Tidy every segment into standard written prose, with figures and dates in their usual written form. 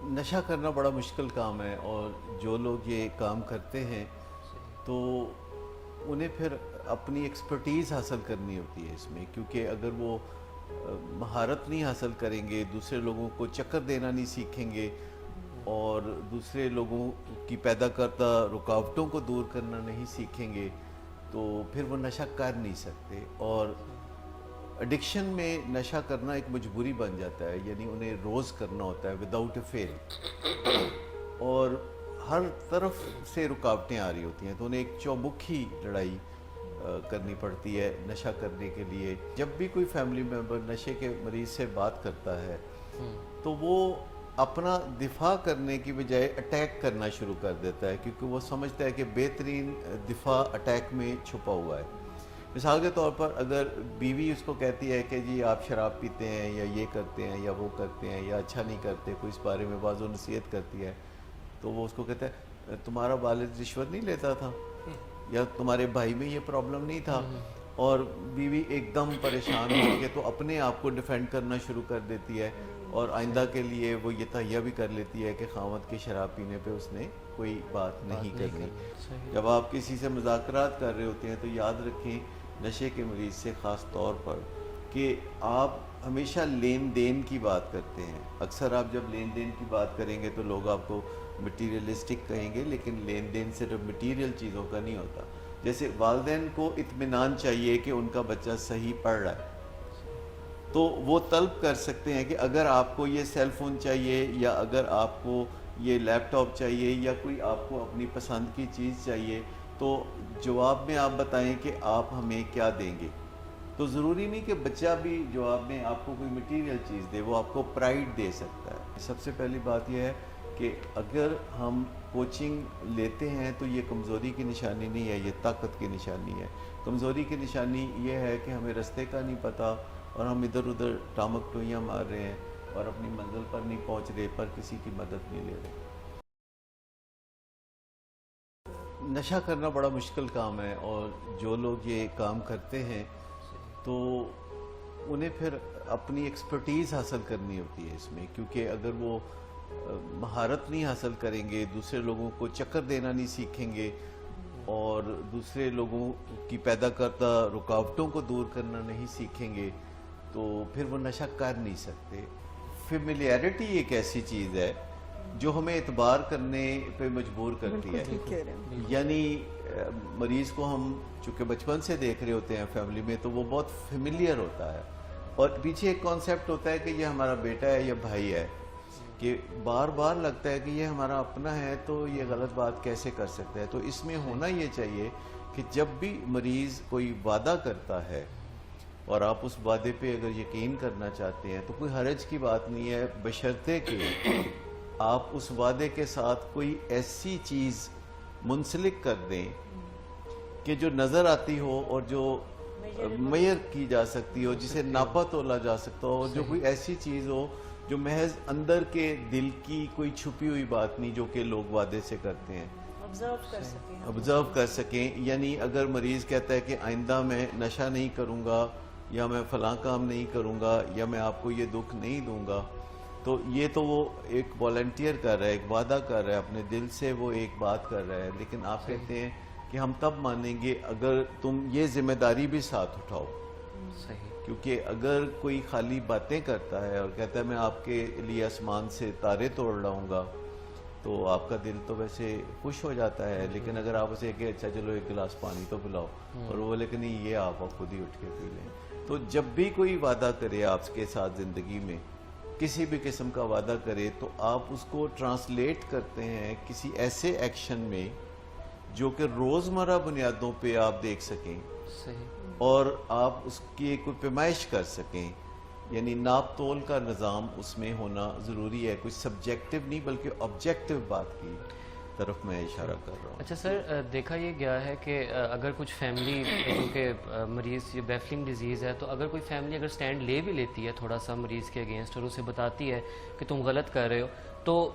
نشہ کرنا بڑا مشکل کام ہے، اور جو لوگ یہ کام کرتے ہیں تو انہیں پھر اپنی ایکسپرٹیز حاصل کرنی ہوتی ہے اس میں، کیونکہ اگر وہ مہارت نہیں حاصل کریں گے، دوسرے لوگوں کو چکر دینا نہیں سیکھیں گے اور دوسرے لوگوں کی پیدا کردہ رکاوٹوں کو دور کرنا نہیں سیکھیں گے تو پھر وہ نشہ کر نہیں سکتے. اور ایڈکشن میں نشہ کرنا ایک مجبوری بن جاتا ہے، یعنی انہیں روز کرنا ہوتا ہے وداؤٹ اے فیل، اور ہر طرف سے رکاوٹیں آ رہی ہوتی ہیں تو انہیں ایک چوبکھی لڑائی کرنی پڑتی ہے نشہ کرنے کے لیے. جب بھی کوئی فیملی ممبر نشے کے مریض سے بات کرتا ہے تو وہ اپنا دفاع کرنے کی بجائے اٹیک کرنا شروع کر دیتا ہے، کیونکہ وہ سمجھتا ہے کہ بہترین دفاع اٹیک میں چھپا ہوا ہے. مثال کے طور پر اگر بیوی اس کو کہتی ہے کہ جی آپ شراب پیتے ہیں یا یہ کرتے ہیں یا وہ کرتے ہیں یا اچھا نہیں کرتے، کوئی اس بارے میں بعض و نصیحت کرتی ہے، تو وہ اس کو کہتا ہے تمہارا والد رشوت نہیں لیتا تھا، یا تمہارے بھائی میں یہ پرابلم نہیں تھا. اور بیوی ایک دم پریشان ہو کے تو اپنے آپ کو ڈیفینڈ کرنا شروع کر دیتی ہے، اور آئندہ کے لیے وہ یہ تہیہ بھی کر لیتی ہے کہ خاوند کے شراب پینے پہ اس نے کوئی بات نہیں کرنی. جب آپ کسی سے مذاکرات کر رہے ہوتے ہیں تو یاد رکھیں نشے کے مریض سے خاص طور پر کہ آپ ہمیشہ لین دین کی بات کرتے ہیں. اکثر آپ جب لین دین کی بات کریں گے تو لوگ آپ کو مٹیریلسٹک کہیں گے، لیکن لین دین صرف مٹیریل چیزوں کا نہیں ہوتا. جیسے والدین کو اطمینان چاہیے کہ ان کا بچہ صحیح پڑھ رہا ہے، تو وہ طلب کر سکتے ہیں کہ اگر آپ کو یہ سیل فون چاہیے یا اگر آپ کو یہ لیپ ٹاپ چاہیے یا کوئی آپ کو اپنی پسند کی چیز چاہیے تو جواب میں آپ بتائیں کہ آپ ہمیں کیا دیں گے. تو ضروری نہیں کہ بچہ بھی جواب میں آپ کو کوئی مٹیریل چیز دے، وہ آپ کو پرائیڈ دے سکتا ہے. سب سے پہلی بات یہ ہے کہ اگر ہم کوچنگ لیتے ہیں تو یہ کمزوری کی نشانی نہیں ہے، یہ طاقت کی نشانی ہے. کمزوری کی نشانی یہ ہے کہ ہمیں رستے کا نہیں پتہ اور ہم ادھر ادھر ٹامک ٹوئیاں مار رہے ہیں اور اپنی منزل پر نہیں پہنچ رہے، پر کسی کی مدد نہیں لے رہے. نشہ کرنا بڑا مشکل کام ہے، اور جو لوگ یہ کام کرتے ہیں تو انہیں پھر اپنی ایکسپرٹیز حاصل کرنی ہوتی ہے اس میں، کیونکہ اگر وہ مہارت نہیں حاصل کریں گے، دوسرے لوگوں کو چکر دینا نہیں سیکھیں گے اور دوسرے لوگوں کی پیدا کردہ رکاوٹوں کو دور کرنا نہیں سیکھیں گے تو پھر وہ نشہ کر نہیں سکتے. فیملیئرٹی ایک ایسی چیز ہے جو ہمیں اعتبار کرنے پہ مجبور کرتی ہے. یعنی مریض کو ہم چونکہ بچپن سے دیکھ رہے ہوتے ہیں فیملی میں تو وہ بہت فیملیئر ہوتا ہے، اور پیچھے ایک کانسیپٹ ہوتا ہے کہ یہ ہمارا بیٹا ہے یا بھائی ہے، کہ بار بار لگتا ہے کہ یہ ہمارا اپنا ہے تو یہ غلط بات کیسے کر سکتا ہے. تو اس میں ہونا یہ چاہیے کہ جب بھی مریض کوئی وعدہ کرتا ہے اور آپ اس وعدے پہ اگر یقین کرنا چاہتے ہیں تو کوئی حرج کی بات نہیں ہے، بشرطے کہ آپ اس وعدے کے ساتھ کوئی ایسی چیز منسلک کر دیں کہ جو نظر آتی ہو اور جو میئر کی جا سکتی ہو، جسے ناپا تولا جا سکتا ہو، جو کوئی ایسی چیز ہو جو محض اندر کے دل کی کوئی چھپی ہوئی بات نہیں جو کہ لوگ وعدے سے کرتے ہیں، آبزرو کر سکیں. یعنی اگر مریض کہتا ہے کہ آئندہ میں نشہ نہیں کروں گا یا میں فلاں کام نہیں کروں گا یا میں آپ کو یہ دکھ نہیں دوں گا، تو یہ تو وہ ایک والنٹیئر کر رہا ہے، ایک وعدہ کر رہا ہے، اپنے دل سے وہ ایک بات کر رہا ہے. لیکن آپ کہتے ہیں کہ ہم تب مانیں گے اگر تم یہ ذمہ داری بھی ساتھ اٹھاؤ. کیونکہ اگر کوئی خالی باتیں کرتا ہے اور کہتا ہے میں آپ کے لیے آسمان سے تارے توڑ لاؤں گا تو آپ کا دل تو ویسے خوش ہو جاتا ہے، لیکن اگر آپ اسے کہ اچھا چلو ایک گلاس پانی تو پلاؤ اور وہ لیکن یہ آپ خود ہی اٹھ کے پی لیں. تو جب بھی کوئی وعدہ کرے آپ کے ساتھ زندگی میں، کسی بھی قسم کا وعدہ کرے، تو آپ اس کو ٹرانسلیٹ کرتے ہیں کسی ایسے ایکشن میں جو کہ روزمرہ بنیادوں پہ آپ دیکھ سکیں اور آپ اس کی کوئی پیمائش کر سکیں. یعنی ناپ تول کا نظام اس میں ہونا ضروری ہے، کوئی سبجیکٹو نہیں بلکہ آبجیکٹو بات کی طرف میں اشارہ کر رہا ہوں. اچھا سر، دیکھا یہ گیا ہے کہ اگر کچھ فیملی کیونکہ مریض یہ بیفلنگ ڈیزیز ہے، تو اگر کوئی فیملی اگر سٹینڈ لے بھی لیتی ہے تھوڑا سا مریض کے اگینسٹ اور اسے بتاتی ہے کہ تم غلط کر رہے ہو، تو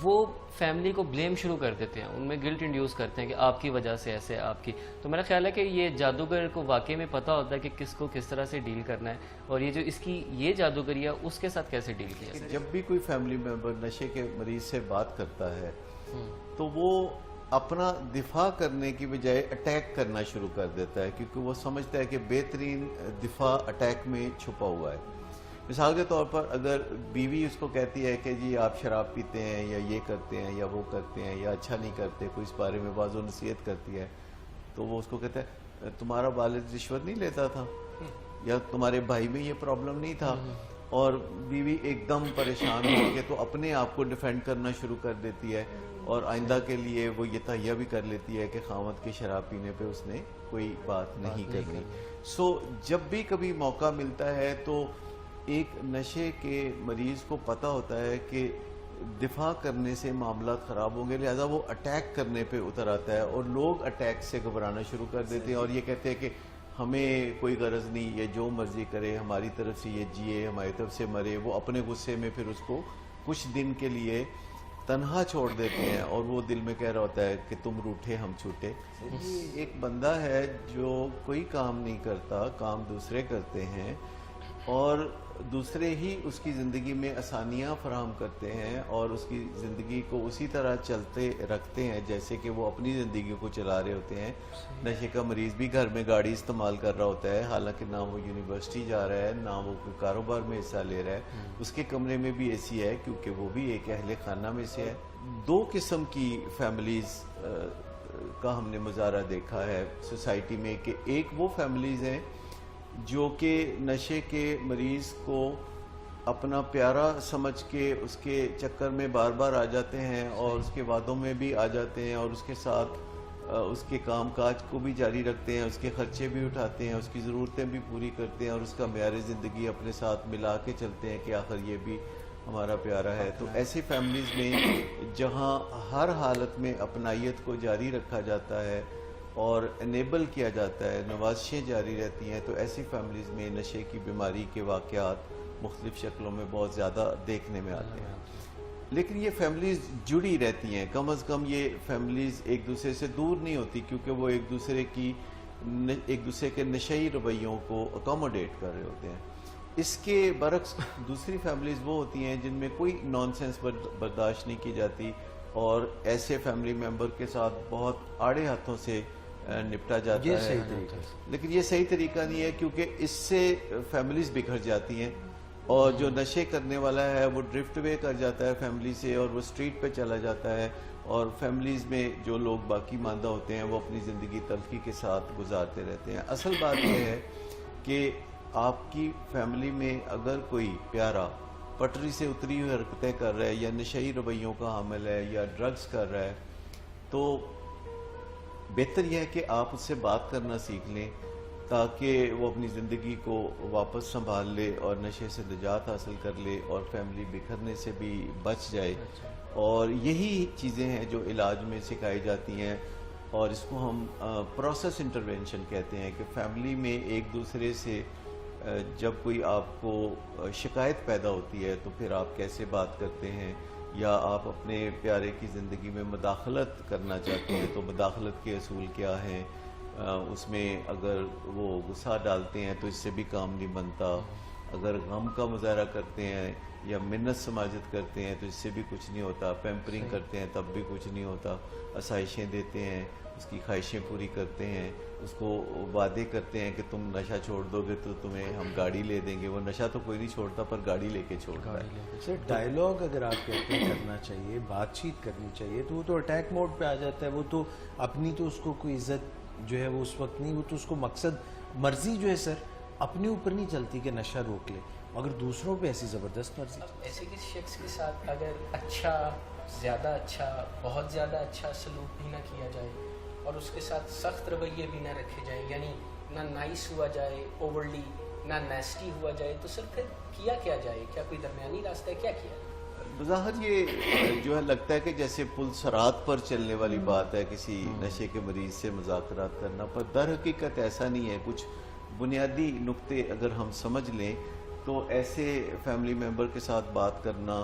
وہ فیملی کو بلیم شروع کر دیتے ہیں, ان میں گلٹ انڈیوس کرتے ہیں کہ آپ کی وجہ سے ایسے آپ کی. تو میرا خیال ہے کہ یہ جادوگر کو واقعی میں پتہ ہوتا ہے کہ کس کو کس طرح سے ڈیل کرنا ہے, اور یہ جو اس کی یہ جادوگری ہے اس کے ساتھ کیسے ڈیل کیا جائے. جب بھی کوئی فیملی ممبر نشے کے مریض سے بات کرتا ہے تو وہ اپنا دفاع کرنے کی بجائے اٹیک کرنا شروع کر دیتا ہے, کیونکہ وہ سمجھتا ہے کہ بہترین دفاع اٹیک میں چھپا ہوا ہے. مثال کے طور پر اگر بیوی اس کو کہتی ہے کہ جی آپ شراب پیتے ہیں یا یہ کرتے ہیں یا وہ کرتے ہیں یا اچھا نہیں کرتے, کوئی اس بارے میں بعض و نصیحت کرتی ہے, تو وہ اس کو کہتا ہے تمہارا والد رشوت نہیں لیتا تھا, یا تمہارے بھائی میں یہ پرابلم نہیں تھا. اور بیوی ایک دم پریشان ہو کے تو اپنے آپ کو ڈیفینڈ کرنا شروع کر دیتی ہے, اور آئندہ کے لیے وہ یہ تہیہ بھی کر لیتی ہے کہ خاوند کے شراب پینے پہ اس نے کوئی بات نہیں کرنی. سو جب بھی کبھی موقع ملتا ہے تو ایک نشے کے مریض کو پتہ ہوتا ہے کہ دفاع کرنے سے معاملات خراب ہوں گے, لہذا وہ اٹیک کرنے پہ اتر آتا ہے, اور لوگ اٹیک سے گھبرانا شروع کر دیتے ہیں اور یہ کہتے ہیں کہ ہمیں کوئی غرض نہیں, یہ جو مرضی کرے, ہماری طرف سے یہ جیے, ہماری طرف سے مرے. وہ اپنے غصے میں پھر اس کو کچھ دن کے لیے تنہا چھوڑ دیتے ہیں, اور وہ دل میں کہہ رہا ہوتا ہے کہ تم روٹھے ہم چھوٹے. یہ ایک بندہ ہے جو کوئی کام نہیں کرتا, کام دوسرے کرتے ہیں, اور دوسرے ہی اس کی زندگی میں آسانیاں فراہم کرتے ہیں, اور اس کی زندگی کو اسی طرح چلتے رکھتے ہیں جیسے کہ وہ اپنی زندگی کو چلا رہے ہوتے ہیں. نشے کا مریض بھی گھر میں گاڑی استعمال کر رہا ہوتا ہے, حالانکہ نہ وہ یونیورسٹی جا رہا ہے نہ وہ کوئی کاروبار میں حصہ لے رہا ہے. اس کے کمرے میں بھی اے سی ہے کیونکہ وہ بھی ایک اہل خانہ میں سے ہے. دو قسم کی فیملیز کا ہم نے مظاہرہ دیکھا ہے سوسائٹی میں, کہ ایک وہ فیملیز ہیں جو کہ نشے کے مریض کو اپنا پیارا سمجھ کے اس کے چکر میں بار بار آ جاتے ہیں, اور اس کے وعدوں میں بھی آ جاتے ہیں, اور اس کے ساتھ اس کے کام کاج کو بھی جاری رکھتے ہیں, اس کے خرچے بھی اٹھاتے ہیں, اس کی ضرورتیں بھی پوری کرتے ہیں, اور اس کا معیار زندگی اپنے ساتھ ملا کے چلتے ہیں کہ آخر یہ بھی ہمارا پیارا ہے. تو ایسی فیملیز میں جہاں ہر حالت میں اپنائیت کو جاری رکھا جاتا ہے اور انیبل کیا جاتا ہے, نوازشیں جاری رہتی ہیں, تو ایسی فیملیز میں نشے کی بیماری کے واقعات مختلف شکلوں میں بہت زیادہ دیکھنے میں آتے ہیں. لیکن یہ فیملیز جڑی رہتی ہیں, کم از کم یہ فیملیز ایک دوسرے سے دور نہیں ہوتی, کیونکہ وہ ایک دوسرے کے نشئی رویوں کو اکوموڈیٹ کر رہے ہوتے ہیں. اس کے برعکس دوسری فیملیز وہ ہوتی ہیں جن میں کوئی نان سینس برداشت نہیں کی جاتی, اور ایسے فیملی ممبر کے ساتھ بہت آڑے ہاتھوں سے نپٹا جاتا ہے. لیکن یہ صحیح طریقہ نہیں ہے, کیونکہ اس سے فیملیز بکھر جاتی ہیں, اور جو نشے کرنے والا ہے وہ ڈرفٹ وے کر جاتا ہے فیملی سے, اور وہ اسٹریٹ پہ چلا جاتا ہے, اور فیملیز میں جو لوگ باقی ماندہ ہوتے ہیں وہ اپنی زندگی تلخی کے ساتھ گزارتے رہتے ہیں. اصل بات یہ ہے کہ آپ کی فیملی میں اگر کوئی پیارا پٹری سے اتری ہوئی حرکتیں کر رہا ہے, یا نشئی رویوں کا حامل ہے, یا ڈرگز کر رہا ہے, تو بہتر یہ ہے کہ آپ اس سے بات کرنا سیکھ لیں تاکہ وہ اپنی زندگی کو واپس سنبھال لے اور نشے سے نجات حاصل کر لے, اور فیملی بکھرنے سے بھی بچ جائے. اور یہی چیزیں ہیں جو علاج میں سکھائی جاتی ہیں, اور اس کو ہم پروسیس انٹرونشن کہتے ہیں, کہ فیملی میں ایک دوسرے سے جب کوئی آپ کو شکایت پیدا ہوتی ہے تو پھر آپ کیسے بات کرتے ہیں, یا آپ اپنے پیارے کی زندگی میں مداخلت کرنا چاہتے ہیں تو مداخلت کے اصول کیا ہیں, اس میں اگر وہ غصہ ڈالتے ہیں تو اس سے بھی کام نہیں بنتا, اگر غم کا مظاہرہ کرتے ہیں یا منت سماجت کرتے ہیں تو اس سے بھی کچھ نہیں ہوتا, پیمپرنگ کرتے ہیں تب بھی کچھ نہیں ہوتا, آسائشیں دیتے ہیں, اس کی خواہشیں پوری کرتے ہیں, اس کو وعدے کرتے ہیں کہ تم نشہ چھوڑ دو گے تو تمہیں ہم گاڑی لے دیں گے. وہ نشہ تو کوئی نہیں چھوڑتا پر گاڑی لے کے چھوڑتا ہے. سر ڈائلاگ اگر آپ کہتے ہیں کرنا چاہیے, بات چیت کرنی چاہیے, تو وہ تو اٹیک موڈ پہ آ جاتا ہے. وہ تو اپنی تو اس کو کوئی عزت جو ہے وہ اس وقت نہیں, وہ تو اس کو مقصد مرضی جو ہے سر اپنے اوپر نہیں چلتی کہ نشہ روک لے, مگر دوسروں پہ ایسی زبردست مرضی. ایسے کسی شخص کے ساتھ اگر اچھا, زیادہ اچھا, بہت زیادہ اچھا سلوک بھی نہ کیا جائے, اور اس کے ساتھ سخت رویے بھی نہ رکھے جائیں, یعنی نہ نائس ہوا جائے اوورلی, نہ نیسٹی ہوا جائے, تو سر پھر کیا جائے؟ کیا کوئی درمیانی راستہ ہے؟ کیا کیا؟ بظاہر یہ جو ہے لگتا ہے کہ جیسے پل صراط پر چلنے والی بات ہے کسی نشے کے مریض سے مذاکرات کرنا, پر در حقیقت ایسا نہیں ہے. کچھ بنیادی نقطے اگر ہم سمجھ لیں تو ایسے فیملی ممبر کے ساتھ بات کرنا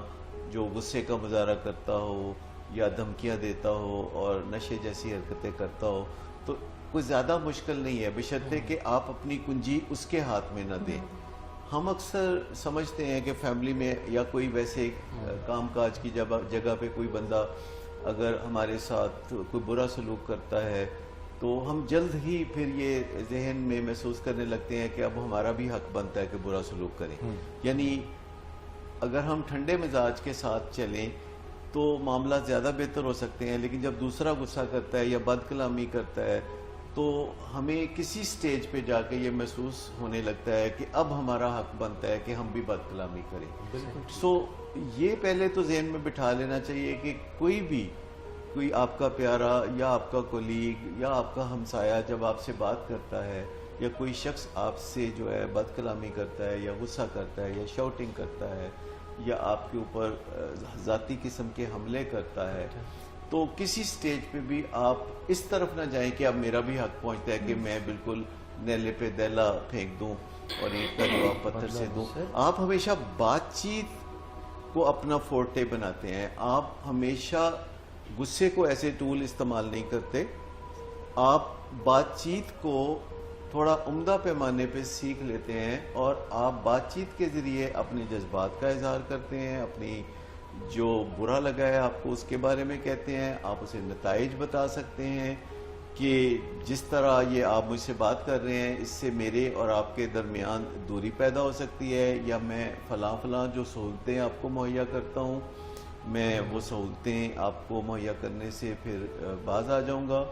جو غصے کا مظاہرہ کرتا ہو یا دھمکیاں دیتا ہو اور نشے جیسی حرکتیں کرتا ہو تو کوئی زیادہ مشکل نہیں ہے، بشرطے کہ آپ اپنی کنجی اس کے ہاتھ میں نہ دیں۔ ہم اکثر سمجھتے ہیں کہ فیملی میں یا کوئی ویسے کام کاج کی جگہ پہ کوئی بندہ اگر ہمارے ساتھ کوئی برا سلوک کرتا ہے تو ہم جلد ہی پھر یہ ذہن میں محسوس کرنے لگتے ہیں کہ اب ہمارا بھی حق بنتا ہے کہ برا سلوک کریں۔ یعنی اگر ہم ٹھنڈے مزاج کے ساتھ چلیں تو معاملہ زیادہ بہتر ہو سکتے ہیں، لیکن جب دوسرا غصہ کرتا ہے یا بد کلامی کرتا ہے تو ہمیں کسی سٹیج پہ جا کے یہ محسوس ہونے لگتا ہے کہ اب ہمارا حق بنتا ہے کہ ہم بھی بد کلامی کریں۔ سو یہ پہلے تو ذہن میں بٹھا لینا چاہیے کہ کوئی آپ کا پیارا یا آپ کا کولیگ یا آپ کا ہمسایہ جب آپ سے بات کرتا ہے یا کوئی شخص آپ سے جو ہے بد کلامی کرتا ہے یا غصہ کرتا ہے یا شاؤٹنگ کرتا ہے یا آپ کے اوپر ذاتی قسم کے حملے کرتا ہے تو کسی سٹیج پہ بھی آپ اس طرف نہ جائیں کہ اب میرا بھی حق پہنچتا ہے کہ میں بالکل نیلے پہ دیلا پھینک دوں اور اینٹ کا جواب پتھر سے دوں۔ آپ ہمیشہ بات چیت کو اپنا فورٹے بناتے ہیں، آپ ہمیشہ غصے کو ایسے ٹول استعمال نہیں کرتے، آپ بات چیت کو تھوڑا عمدہ پیمانے پہ سیکھ لیتے ہیں اور آپ بات چیت کے ذریعے اپنے جذبات کا اظہار کرتے ہیں، اپنی جو برا لگا ہے آپ کو اس کے بارے میں کہتے ہیں، آپ اسے نتائج بتا سکتے ہیں کہ جس طرح یہ آپ مجھ سے بات کر رہے ہیں اس سے میرے اور آپ کے درمیان دوری پیدا ہو سکتی ہے، یا میں فلاں جو سہولتیں آپ کو مہیا کرتا ہوں میں وہ سہولتیں آپ کو مہیا کرنے سے پھر باز آ جاؤں گا۔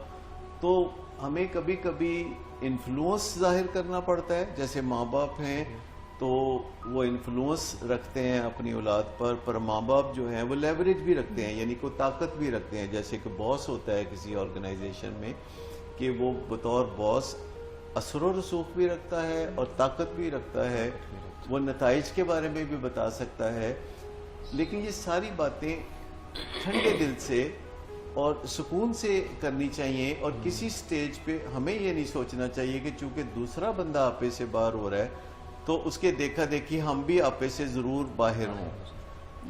تو ہمیں کبھی کبھی انفلوئنس ظاہر کرنا پڑتا ہے، جیسے ماں باپ ہیں تو وہ انفلوئنس رکھتے ہیں اپنی اولاد پر ماں باپ جو ہیں وہ لیوریج بھی رکھتے ہیں، یعنی کوئی طاقت بھی رکھتے ہیں، جیسے کہ باس ہوتا ہے کسی آرگنائزیشن میں کہ وہ بطور باس اثر و رسوخ بھی رکھتا ہے اور طاقت بھی رکھتا ہے، وہ نتائج کے بارے میں بھی بتا سکتا ہے۔ لیکن یہ ساری باتیں ٹھنڈے دل سے اور سکون سے کرنی چاہیے، اور کسی سٹیج پہ ہمیں یہ نہیں سوچنا چاہیے کہ چونکہ دوسرا بندہ آپے سے باہر ہو رہا ہے تو اس کے دیکھا دیکھی ہم بھی آپے سے ضرور باہر ہوں۔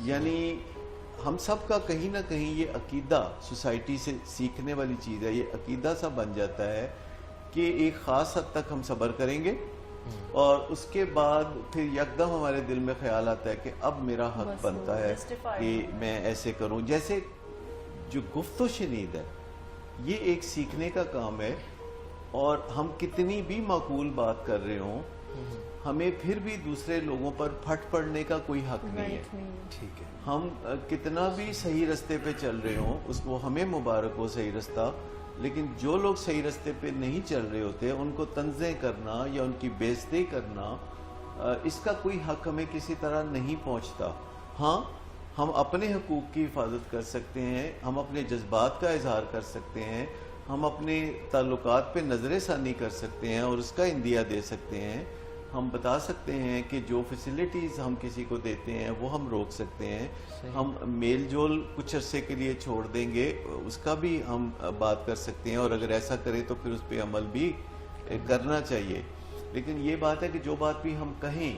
یعنی ہم سب کا کہیں نہ کہیں یہ عقیدہ سوسائٹی سے سیکھنے والی چیز ہے، یہ عقیدہ سا بن جاتا ہے کہ ایک خاص حد تک ہم صبر کریں گے اور اس کے بعد پھر یکدم ہمارے دل میں خیال آتا ہے کہ اب میرا حق بنتا ہے کہ میں ایسے کروں۔ جیسے جو گفت و شنید ہے یہ ایک سیکھنے کا کام ہے، اور ہم کتنی بھی معقول بات کر رہے ہوں ہمیں پھر بھی دوسرے لوگوں پر پھٹ پڑنے کا کوئی حق نہیں ہے۔ ٹھیک ہے، ہم کتنا بھی صحیح رستے پہ چل رہے ہوں اس کو ہمیں مبارک ہو صحیح رستہ، لیکن جو لوگ صحیح رستے پہ نہیں چل رہے ہوتے ان کو طنزیں کرنا یا ان کی بے عزتی کرنا، اس کا کوئی حق ہمیں کسی طرح نہیں پہنچتا۔ ہاں ہم اپنے حقوق کی حفاظت کر سکتے ہیں، ہم اپنے جذبات کا اظہار کر سکتے ہیں، ہم اپنے تعلقات پہ نظر ثانی کر سکتے ہیں اور اس کا اندیہ دے سکتے ہیں، ہم بتا سکتے ہیں کہ جو فیسلٹیز ہم کسی کو دیتے ہیں وہ ہم روک سکتے ہیں، ہم میل جول کچھ عرصے کے لیے چھوڑ دیں گے اس کا بھی ہم بات کر سکتے ہیں، اور اگر ایسا کریں تو پھر اس پہ عمل بھی کرنا چاہیے۔ لیکن یہ بات ہے کہ جو بات بھی ہم کہیں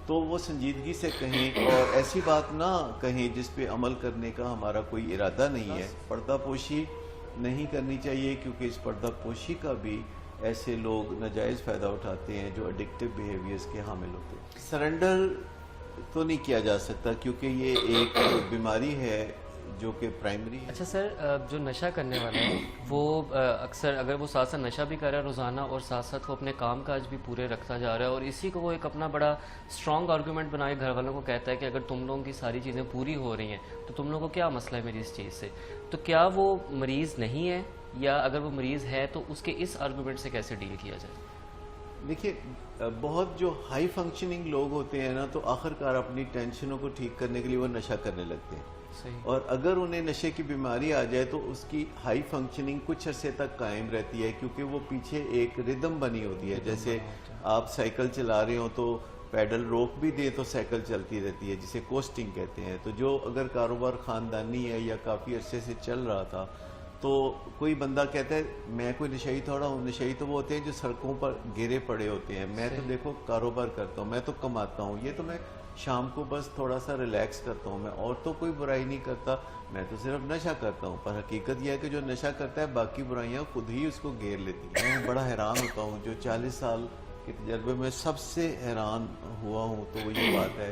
تو وہ سنجیدگی سے کہیں اور ایسی بات نہ کہیں جس پہ عمل کرنے کا ہمارا کوئی ارادہ نہیں ہے۔ پردہ پوشی نہیں کرنی چاہیے کیونکہ اس پردہ پوشی کا بھی ایسے لوگ ناجائز فائدہ اٹھاتے ہیں جو ایڈکٹیو بیہیویئرز کے حامل ہوتے ہیں۔ سرنڈر تو نہیں کیا جا سکتا کیونکہ یہ ایک بیماری ہے جو کہ پرائمری ہے۔ اچھا سر، جو نشہ کرنے والا ہے وہ اکثر اگر وہ ساتھ ساتھ نشہ بھی کر رہا ہے روزانہ اور ساتھ ساتھ وہ اپنے کام کاج بھی پورے رکھتا جا رہا ہے اور اسی کو وہ ایک اپنا بڑا اسٹرانگ آرگومنٹ بنا کے گھر والوں کو کہتا ہے کہ اگر تم لوگوں کی ساری چیزیں پوری ہو رہی ہیں تو تم لوگوں کو کیا مسئلہ ہے میری اس چیز سے، تو کیا وہ مریض نہیں ہے، یا اگر وہ مریض ہے تو اس کے اس آرگومنٹ سے کیسے ڈیل کیا جائے؟ دیکھیے بہت جو ہائی فنکشننگ لوگ ہوتے ہیں نا تو آخرکار اپنی ٹینشنوں کو ٹھیک کرنے کے لیے وہ نشہ کرنے لگتے ہیں، اور اگر انہیں نشے کی بیماری آ جائے تو اس کی ہائی فنکشننگ کچھ عرصے تک قائم رہتی ہے کیونکہ وہ پیچھے ایک ردم بنی ہوتی ہے۔ جیسے آپ سائیکل چلا رہے ہوں تو پیڈل روک بھی دے تو سائیکل چلتی رہتی ہے، جسے کوسٹنگ کہتے ہیں۔ تو جو اگر کاروبار خاندانی ہے یا کافی عرصے سے چل رہا تھا تو کوئی بندہ کہتا ہے میں کوئی نشئی تھوڑا ہوں، نشئی تو وہ ہوتے ہیں جو سڑکوں پر گرے پڑے ہوتے ہیں، میں تو دیکھو کاروبار کرتا ہوں، میں تو کماتا ہوں، یہ تو میں شام کو بس تھوڑا سا ریلیکس کرتا ہوں میں، اور تو کوئی برائی نہیں کرتا، میں تو صرف نشہ کرتا ہوں. پر حقیقت یہ ہے کہ جو نشہ کرتا ہے باقی برائیاں خود ہی اس کو گھیر لیتی ہیں. میں بڑا حیران ہوتا ہوں، جو 40 سال کے تجربے میں سب سے حیران ہوا ہوں تو وہ یہ بات ہے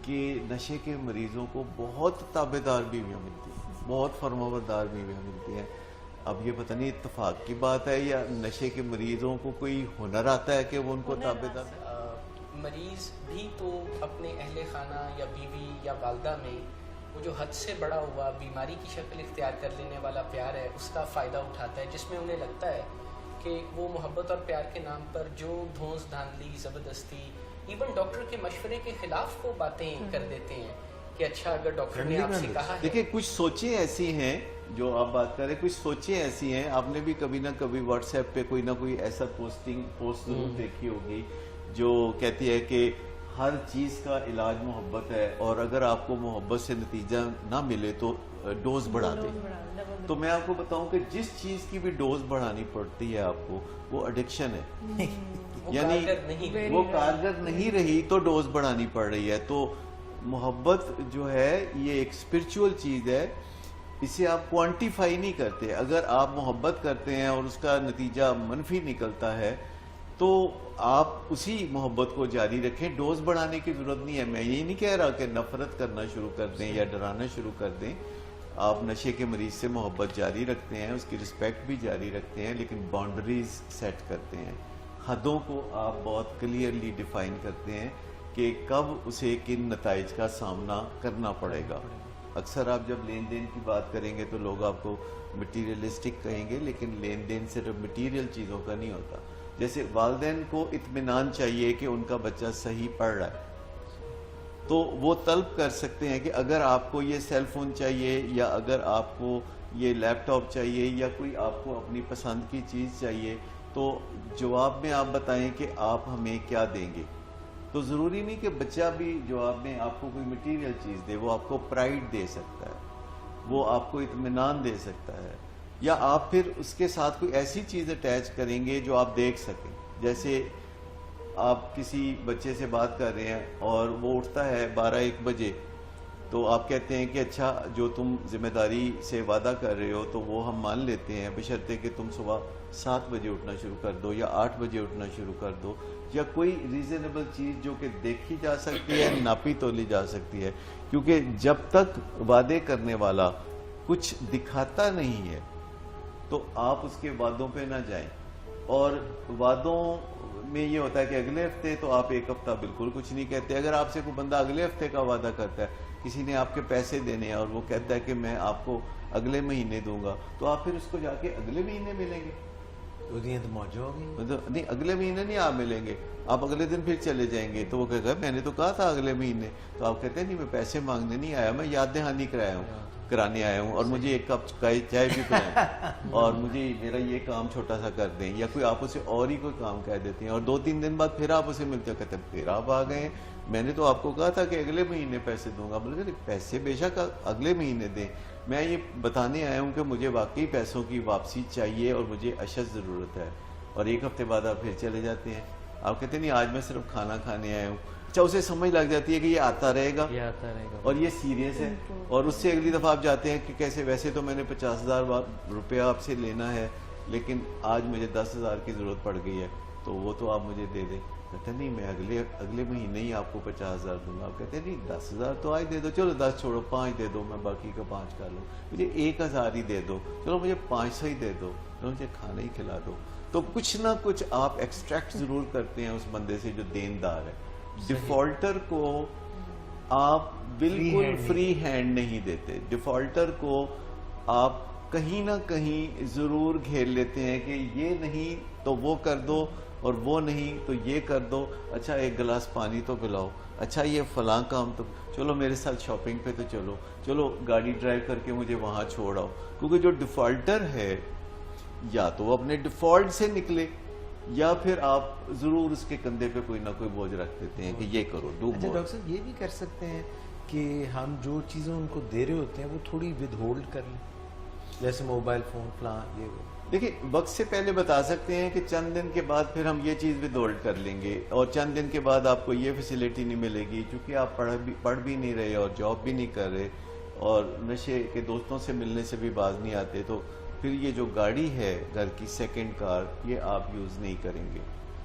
کہ نشے کے مریضوں کو بہت تابع دار بیویاں ملتی ہیں، بہت فرمانبردار بیویاں ملتی ہیں. اب یہ پتہ نہیں اتفاق کی بات ہے یا نشے کے مریضوں کو کوئی ہنر آتا ہے کہ وہ ان کو تابع دار. مریض بھی تو اپنے اہل خانہ یا بیوی یا والدہ میں وہ جو حد سے بڑا ہوا بیماری کی شکل اختیار کر لینے والا پیار ہے اس کا فائدہ اٹھاتا ہے، جس میں انہیں لگتا ہے کہ وہ محبت اور پیار کے نام پر جو دھونس دھاندلی، زبردستی، ایون ڈاکٹر کے مشورے کے خلاف وہ باتیں کر دیتے ہیں کہ اچھا اگر ڈاکٹر نے آپ سے کہا ہے. دیکھیں کچھ سوچیں ایسی ہیں جو آپ بات کریں، کچھ سوچیں ایسی ہیں، آپ نے بھی کبھی نہ کبھی واٹس ایپ پہ کوئی نہ کوئی ایسا پوسٹ ضرور دیکھی ہوگی جو کہتی ہے کہ ہر چیز کا علاج محبت ہے، اور اگر آپ کو محبت سے نتیجہ نہ ملے تو ڈوز بڑھا دیں. تو میں آپ کو بتاؤں کہ جس چیز کی بھی ڈوز بڑھانی پڑتی ہے آپ کو وہ ایڈکشن ہے، یعنی وہ کارگر نہیں رہی تو ڈوز بڑھانی پڑ رہی ہے. تو محبت جو ہے یہ ایک اسپرچول چیز ہے، اسے آپ کوانٹیفائی نہیں کرتے. اگر آپ محبت کرتے ہیں اور اس کا نتیجہ منفی نکلتا ہے تو آپ اسی محبت کو جاری رکھیں، ڈوز بڑھانے کی ضرورت نہیں ہے. میں یہ نہیں کہہ رہا کہ نفرت کرنا شروع کر دیں یا ڈرانا شروع کر دیں. آپ نشے کے مریض سے محبت جاری رکھتے ہیں، اس کی رسپیکٹ بھی جاری رکھتے ہیں، لیکن باؤنڈریز سیٹ کرتے ہیں، حدوں کو آپ بہت کلیئرلی ڈیفائن کرتے ہیں کہ کب اسے کن نتائج کا سامنا کرنا پڑے گا. اکثر آپ جب لین دین کی بات کریں گے تو لوگ آپ کو مٹیریلسٹک کہیں گے، لیکن لین دین صرف مٹیریل چیزوں کا نہیں ہوتا. جیسے والدین کو اطمینان چاہیے کہ ان کا بچہ صحیح پڑھ رہا ہے، تو وہ طلب کر سکتے ہیں کہ اگر آپ کو یہ سیل فون چاہیے یا اگر آپ کو یہ لیپ ٹاپ چاہیے یا کوئی آپ کو اپنی پسند کی چیز چاہیے تو جواب میں آپ بتائیں کہ آپ ہمیں کیا دیں گے. تو ضروری نہیں کہ بچہ بھی جواب میں آپ کو کوئی مٹیریل چیز دے، وہ آپ کو پرائیڈ دے سکتا ہے، وہ آپ کو اطمینان دے سکتا ہے، یا آپ پھر اس کے ساتھ کوئی ایسی چیز اٹیچ کریں گے جو آپ دیکھ سکیں. جیسے آپ کسی بچے سے بات کر رہے ہیں اور وہ اٹھتا ہے 12-1 بجے، تو آپ کہتے ہیں کہ اچھا جو تم ذمہ داری سے وعدہ کر رہے ہو تو وہ ہم مان لیتے ہیں، بشرطے کہ تم صبح 7 بجے اٹھنا شروع کر دو یا 8 بجے اٹھنا شروع کر دو، یا کوئی ریزنیبل چیز جو کہ دیکھی جا سکتی ہے، ناپی تولی جا سکتی ہے. کیونکہ جب تک وعدے کرنے والا کچھ دکھاتا نہیں ہے تو آپ اس کے وعدوں پہ نہ جائیں. اور وعدوں میں یہ ہوتا ہے کہ اگلے ہفتے، تو آپ 1 ہفتہ بالکل کچھ نہیں کہتے. اگر آپ سے کوئی بندہ اگلے ہفتے کا وعدہ کرتا ہے، کسی نے آپ کے پیسے دینے ہیں اور وہ کہتا ہے کہ میں آپ کو اگلے مہینے دوں گا، تو آپ پھر اس کو جا کے اگلے مہینے ملیں گے. تو موجود ہوگی نہیں، اگلے مہینے نہیں آپ ملیں گے، آپ اگلے دن پھر چلے جائیں گے. تو وہ کہے گا میں نے تو کہا تھا اگلے مہینے. تو آپ کہتے ہیں نہیں، میں پیسے مانگنے نہیں آیا، میں یاد دہانی کرانے آیا ہوں، اور مجھے 1 کپ چائے بھی پلائیں اور مجھے میرا یہ کام چھوٹا سا کر دیں. یا کوئی آپ اسے اور ہی کوئی کام کہہ دیتے ہیں اور 2-3 دن بعد پھر آپ اسے ملتے ہو، کہتے ہیں پھر آپ آ گئے ہیں، میں نے تو آپ کو کہا تھا کہ اگلے مہینے پیسے دوں گا. بولے پیسے بے شک اگلے مہینے دیں، میں یہ بتانے آیا ہوں کہ مجھے واقعی پیسوں کی واپسی چاہیے اور مجھے اشد ضرورت ہے. اور 1 ہفتے بعد آپ پھر چلے جاتے ہیں. آپ کہتے ہیں نہیں آج میں صرف کھانا کھانے آیا ہوں. اچھا، اسے سمجھ لگ جاتی ہے کہ یہ آتا رہے گا اور یہ سیریس ہے. اور اس سے اگلی دفعہ آپ جاتے ہیں کہ کیسے، ویسے تو میں نے 50,000 روپیہ آپ سے لینا ہے لیکن آج مجھے 10,000 کی ضرورت پڑ گئی ہے، تو وہ تو آپ مجھے دے دیں. کہتے ہیں نہیں، میں اگلے مہینے ہی آپ کو 50,000 دوں گا. آپ کہتے ہیں نہیں 10,000 تو آج دے دو، چلو 10 چھوڑو 5 دے دو، میں باقی کا 5 کر لوں. مجھے 1,000 ہی دے دو، چلو مجھے 500 ہی دے دو، چلو مجھے کھانا ہی کھلا دو. تو کچھ نہ کچھ آپ ایکسٹریکٹ ضرور کرتے ہیں اس بندے سے جو دیندار ہے. ڈیفالٹر کو آپ بالکل فری ہینڈ نہیں دیتے. ڈیفالٹر کو آپ کہیں نہ کہیں ضرور گھیر لیتے ہیں کہ یہ نہیں تو وہ کر دو اور وہ نہیں تو یہ کر دو. اچھا 1 گلاس پانی تو پلاؤ، اچھا یہ فلاں کام تو چلو میرے ساتھ شاپنگ پہ تو چلو گاڑی ڈرائیو کر کے مجھے وہاں چھوڑ آؤ. کیونکہ جو ڈیفالٹر ہے یا تو وہ اپنے ڈیفالٹ سے نکلے یا پھر آپ ضرور اس کے کندھے پہ کوئی نہ کوئی بوجھ رکھ دیتے ہیں کہ یہ کرو. اچھا ڈاکٹر صاحب، یہ بھی کر سکتے ہیں کہ ہم جو چیزیں ان کو دے رہے ہوتے ہیں وہ تھوڑی ود ہولڈ کر لیں، جیسے موبائل فون فلاں یہ دیکھیں وقت سے پہلے بتا سکتے ہیں کہ چند دن کے بعد پھر ہم یہ چیز بھی دولڈ کر لیں گے، اور چند دن کے بعد آپ کو یہ فیسیلیٹی نہیں ملے گی کیونکہ آپ پڑھ بھی نہیں رہے اور جاب بھی نہیں کر رہے اور نشے کے دوستوں سے ملنے سے بھی باز نہیں آتے، تو پھر یہ جو گاڑی ہے گھر کی سیکنڈ کار یہ آپ یوز نہیں کریں گے۔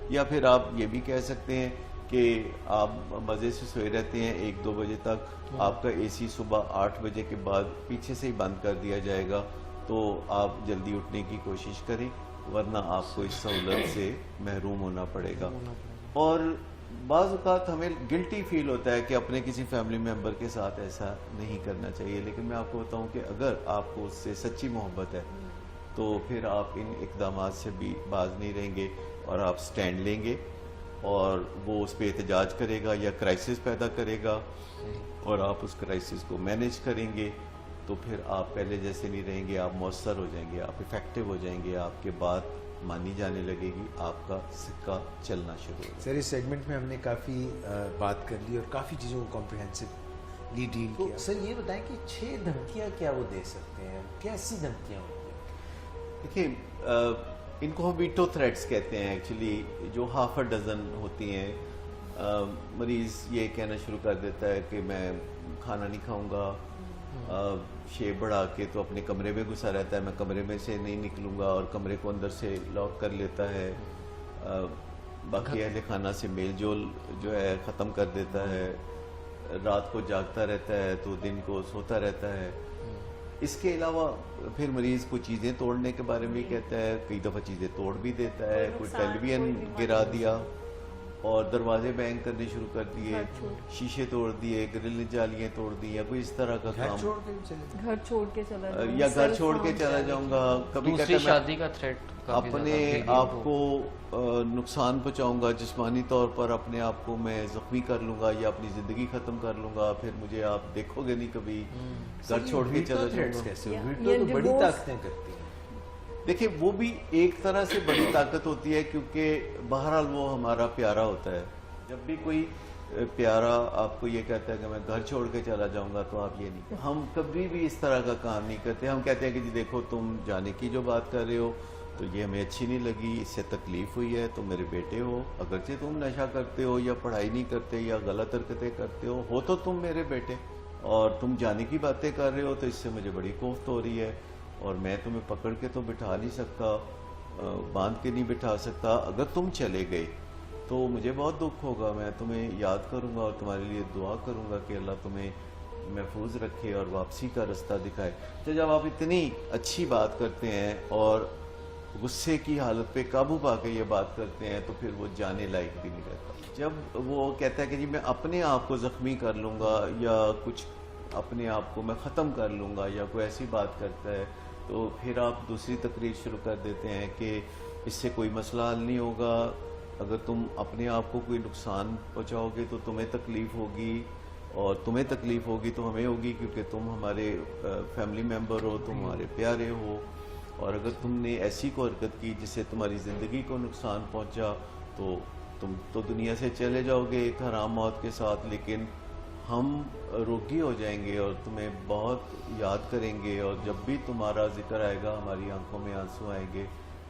یا پھر آپ یہ بھی کہہ سکتے ہیں کہ آپ مزے سے سوئے رہتے ہیں 1-2 بجے تک، آپ کا اے سی صبح 8 بجے کے بعد پیچھے سے ہی بند کر دیا جائے گا، تو آپ جلدی اٹھنے کی کوشش کریں ورنہ آپ کو اس سہولت سے محروم ہونا پڑے گا۔ اور بعض اوقات ہمیں گلٹی فیل ہوتا ہے کہ اپنے کسی فیملی ممبر کے ساتھ ایسا نہیں کرنا چاہیے، لیکن میں آپ کو بتاؤں کہ اگر آپ کو اس سے سچی محبت ہے تو پھر آپ ان اقدامات سے بھی باز نہیں رہیں گے اور آپ سٹینڈ لیں گے، اور وہ اس پہ احتجاج کرے گا یا کرائسس پیدا کرے گا اور آپ اس کرائسس کو مینیج کریں گے، تو پھر آپ پہلے جیسے نہیں رہیں گے، آپ مؤثر ہو جائیں گے، آپ افیکٹو ہو جائیں گے، آپ کے بات مانی جانے لگے گی، آپ کا سکہ چلنا شروع ہو گا۔ سر اس سیگمنٹ میں ہم نے کافی بات کر لی اور کافی چیزوں کو کمپریہنسولی ڈیل کیا۔ سر یہ بتائیں کہ 6 دھمکیاں کیا وہ دے سکتے ہیں، کیسی دھمکیاں ہوتی ہیں؟ دیکھیں ان کو ہم ویٹو تھریٹس کہتے ہیں ایکچولی، جو ہاف ڈزن ہوتی ہیں۔ مریض یہ کہنا شروع کر دیتا ہے کہ میں کھانا نہیں کھاؤں گا، شیپ بڑھا کے تو اپنے کمرے میں گھسا رہتا ہے، میں کمرے میں سے نہیں نکلوں گا اور کمرے کو اندر سے لاک کر لیتا ہے، باقی اہل خانہ سے میل جول جو ہے ختم کر دیتا ہے، رات کو جاگتا رہتا ہے تو دن کو سوتا رہتا ہے۔ اس کے علاوہ پھر مریض کوئی چیزیں توڑنے کے بارے میں کہتا ہے، کئی دفعہ چیزیں توڑ بھی دیتا ہے، کوئی ٹیلی ویژن گرا دیا اور دروازے بینگ کرنے شروع کر دیے، شیشے توڑ دیے، گرل جالیاں توڑ دی، یا کوئی اس طرح کا کام، گھر چھوڑ کے چلا جاؤں یا گھر چھوڑ کے چلا جاؤں گا، کبھی دوسری کہتا ہے شادی کا تھریٹ، اپنے آپ کو نقصان پہنچاؤں گا جسمانی طور پر، اپنے آپ کو میں زخمی کر لوں گا یا اپنی زندگی ختم کر لوں گا، پھر مجھے آپ دیکھو گے نہیں کبھی، گھر چھوڑ کے چلا جاؤں گا۔ ویٹو تو بڑی طاقتیں کرتی ہیں۔ دیکھیں وہ بھی ایک طرح سے بڑی طاقت ہوتی ہے کیونکہ بہرحال وہ ہمارا پیارا ہوتا ہے۔ جب بھی کوئی پیارا آپ کو یہ کہتا ہے کہ میں گھر چھوڑ کے چلا جاؤں گا تو آپ یہ نہیں، ہم کبھی بھی اس طرح کا کام نہیں کرتے۔ ہم کہتے ہیں کہ جی دیکھو تم جانے کی جو بات کر رہے ہو تو یہ ہمیں اچھی نہیں لگی، اس سے تکلیف ہوئی ہے، تم میرے بیٹے ہو، اگرچہ تم نشہ کرتے ہو یا پڑھائی نہیں کرتے یا غلط حرکتیں کرتے ہو تو تم میرے بیٹے، اور تم جانے کی باتیں کر رہے ہو تو اس سے مجھے بڑی کوفت ہو رہی ہے، اور میں تمہیں پکڑ کے تو بٹھا نہیں سکتا، باندھ کے نہیں بٹھا سکتا، اگر تم چلے گئے تو مجھے بہت دکھ ہوگا، میں تمہیں یاد کروں گا اور تمہارے لیے دعا کروں گا کہ اللہ تمہیں محفوظ رکھے اور واپسی کا رستہ دکھائے۔ تو جب آپ اتنی اچھی بات کرتے ہیں اور غصے کی حالت پہ قابو پا کے یہ بات کرتے ہیں تو پھر وہ جانے لائق بھی نہیں رہتا۔ جب وہ کہتا ہے کہ جی میں اپنے آپ کو زخمی کر لوں گا یا کچھ اپنے آپ کو میں ختم کر لوں گا یا کوئی ایسی بات کرتا ہے تو پھر آپ دوسری تقریر شروع کر دیتے ہیں کہ اس سے کوئی مسئلہ حل نہیں ہوگا، اگر تم اپنے آپ کو کوئی نقصان پہنچاؤ گے تو تمہیں تکلیف ہوگی، اور تمہیں تکلیف ہوگی تو ہمیں ہوگی کیونکہ تم ہمارے فیملی ممبر ہو، تم ہمارے پیارے ہو، اور اگر تم نے ایسی کو حرکت کی جس سے تمہاری زندگی کو نقصان پہنچا تو تم تو دنیا سے چلے جاؤ گے ایک حرام موت کے ساتھ، لیکن ہم روگی ہو جائیں گے اور تمہیں بہت یاد کریں گے، اور جب بھی تمہارا ذکر آئے گا ہماری آنکھوں میں آنسو آئیں گے،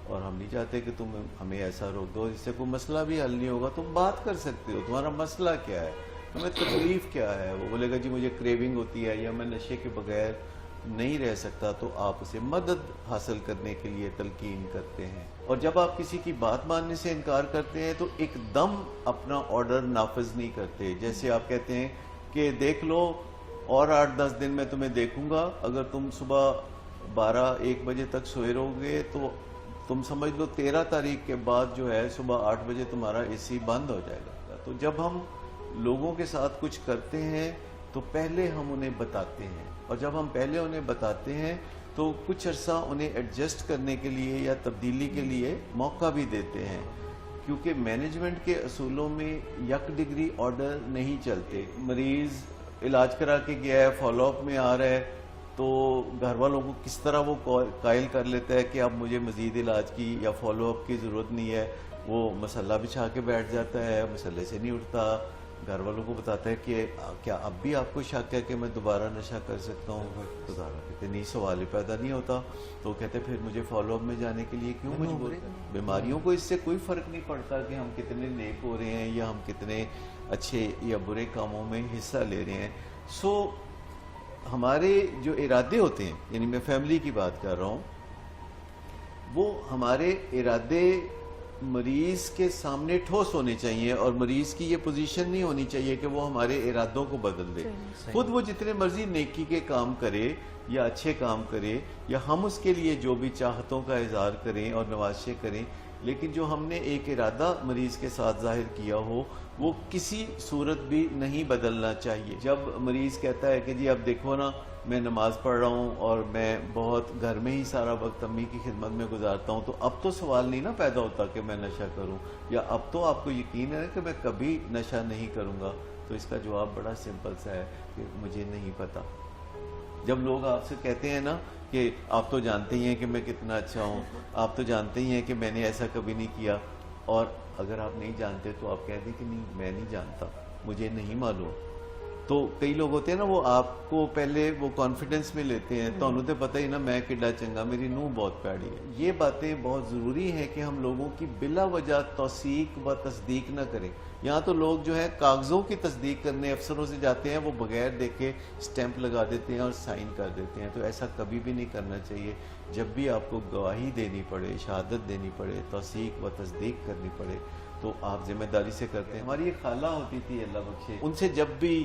اور ہم نہیں چاہتے کہ تم ہمیں ایسا روک دو جس سے کوئی مسئلہ بھی حل نہیں ہوگا۔ تم بات کر سکتے ہو، تمہارا مسئلہ کیا ہے، تمہیں تکلیف کیا ہے؟ وہ بولے گا جی مجھے کریونگ ہوتی ہے یا میں نشے کے بغیر نہیں رہ سکتا، تو آپ اسے مدد حاصل کرنے کے لیے تلقین کرتے ہیں، اور جب آپ کسی کی بات ماننے سے انکار کرتے ہیں تو ایک دم اپنا آرڈر نافذ نہیں کرتے۔ جیسے آپ کہتے ہیں کہ دیکھ لو اور 8-10 دن میں تمہیں دیکھوں گا، اگر تم صبح 12-1 بجے تک سوئے رہو گے تو تم سمجھ لو 13 تاریخ کے بعد جو ہے صبح 8 بجے تمہارا اے سی بند ہو جائے گا۔ تو جب ہم لوگوں کے ساتھ کچھ کرتے ہیں تو پہلے ہم انہیں بتاتے ہیں، اور جب ہم پہلے انہیں بتاتے ہیں تو کچھ عرصہ انہیں ایڈجسٹ کرنے کے لیے یا تبدیلی کے لیے موقع بھی دیتے ہیں، کیونکہ مینجمنٹ کے اصولوں میں یک ڈگری آرڈر نہیں چلتے۔ مریض علاج کرا کے گیا ہے، فالو اپ میں آ رہا ہے، تو گھر والوں کو کس طرح وہ قائل کر لیتا ہے کہ اب مجھے مزید علاج کی یا فالو اپ کی ضرورت نہیں ہے، وہ مسلح بچھا کے بیٹھ جاتا ہے، مسلح سے نہیں اٹھتا، گھر والوں کو بتاتا ہے کہ کیا اب بھی آپ کو شک ہے کہ میں دوبارہ نشہ کر سکتا ہوں، تو اتنی سوال ہی پیدا نہیں ہوتا. تو کہتے پھر مجھے فالو اپ میں جانے کے لیے کیوں مجبور؟ بیماریوں کو اس سے کوئی فرق نہیں پڑتا کہ ہم کتنے نیک ہو رہے ہیں یا ہم کتنے اچھے یا برے کاموں میں حصہ لے رہے ہیں. سو ہمارے جو ارادے ہوتے ہیں، یعنی میں فیملی کی بات کر رہا ہوں، وہ ہمارے ارادے مریض کے سامنے ٹھوس ہونے چاہیے، اور مریض کی یہ پوزیشن نہیں ہونی چاہیے کہ وہ ہمارے ارادوں کو بدل دے. خود وہ جتنے مرضی نیکی کے کام کرے یا اچھے کام کرے، یا ہم اس کے لیے جو بھی چاہتوں کا اظہار کریں اور نوازشیں کریں، لیکن جو ہم نے ایک ارادہ مریض کے ساتھ ظاہر کیا ہو وہ کسی صورت بھی نہیں بدلنا چاہیے. جب مریض کہتا ہے کہ جی اب دیکھو نا میں نماز پڑھ رہا ہوں اور میں بہت گھر میں ہی سارا وقت امی کی خدمت میں گزارتا ہوں، تو اب تو سوال نہیں نا پیدا ہوتا کہ میں نشہ کروں، یا اب تو آپ کو یقین ہے کہ میں کبھی نشہ نہیں کروں گا. تو اس کا جواب بڑا سمپل سا ہے کہ مجھے نہیں پتا. جب لوگ آپ سے کہتے ہیں نا کہ آپ تو جانتے ہی ہیں کہ میں کتنا اچھا ہوں، آپ تو جانتے ہی ہیں کہ میں نے ایسا کبھی نہیں کیا، اور اگر آپ نہیں جانتے تو آپ کہہ دیں کہ نہیں میں نہیں جانتا، مجھے نہیں معلوم. تو کئی لوگ ہوتے ہیں نا وہ آپ کو پہلے وہ کانفیڈنس میں لیتے ہیں، تو انہوں نے پتہ ہی نا میں کڈا چنگا، میری نوح بہت پیڑی ہے. یہ باتیں بہت ضروری ہیں کہ ہم لوگوں کی بلا وجہ توثیق و تصدیق نہ کریں. یہاں تو لوگ جو ہے کاغذوں کی تصدیق کرنے افسروں سے جاتے ہیں، وہ بغیر دیکھے سٹیمپ لگا دیتے ہیں اور سائن کر دیتے ہیں. تو ایسا کبھی بھی نہیں کرنا چاہیے. جب بھی آپ کو گواہی دینی پڑے، شہادت دینی پڑے، توثیق و تصدیق کرنی پڑے، تو آپ ذمہ داری سے کرتے ہیں. ہماری ایک خالہ ہوتی تھی اللہ بخشے، ان سے جب بھی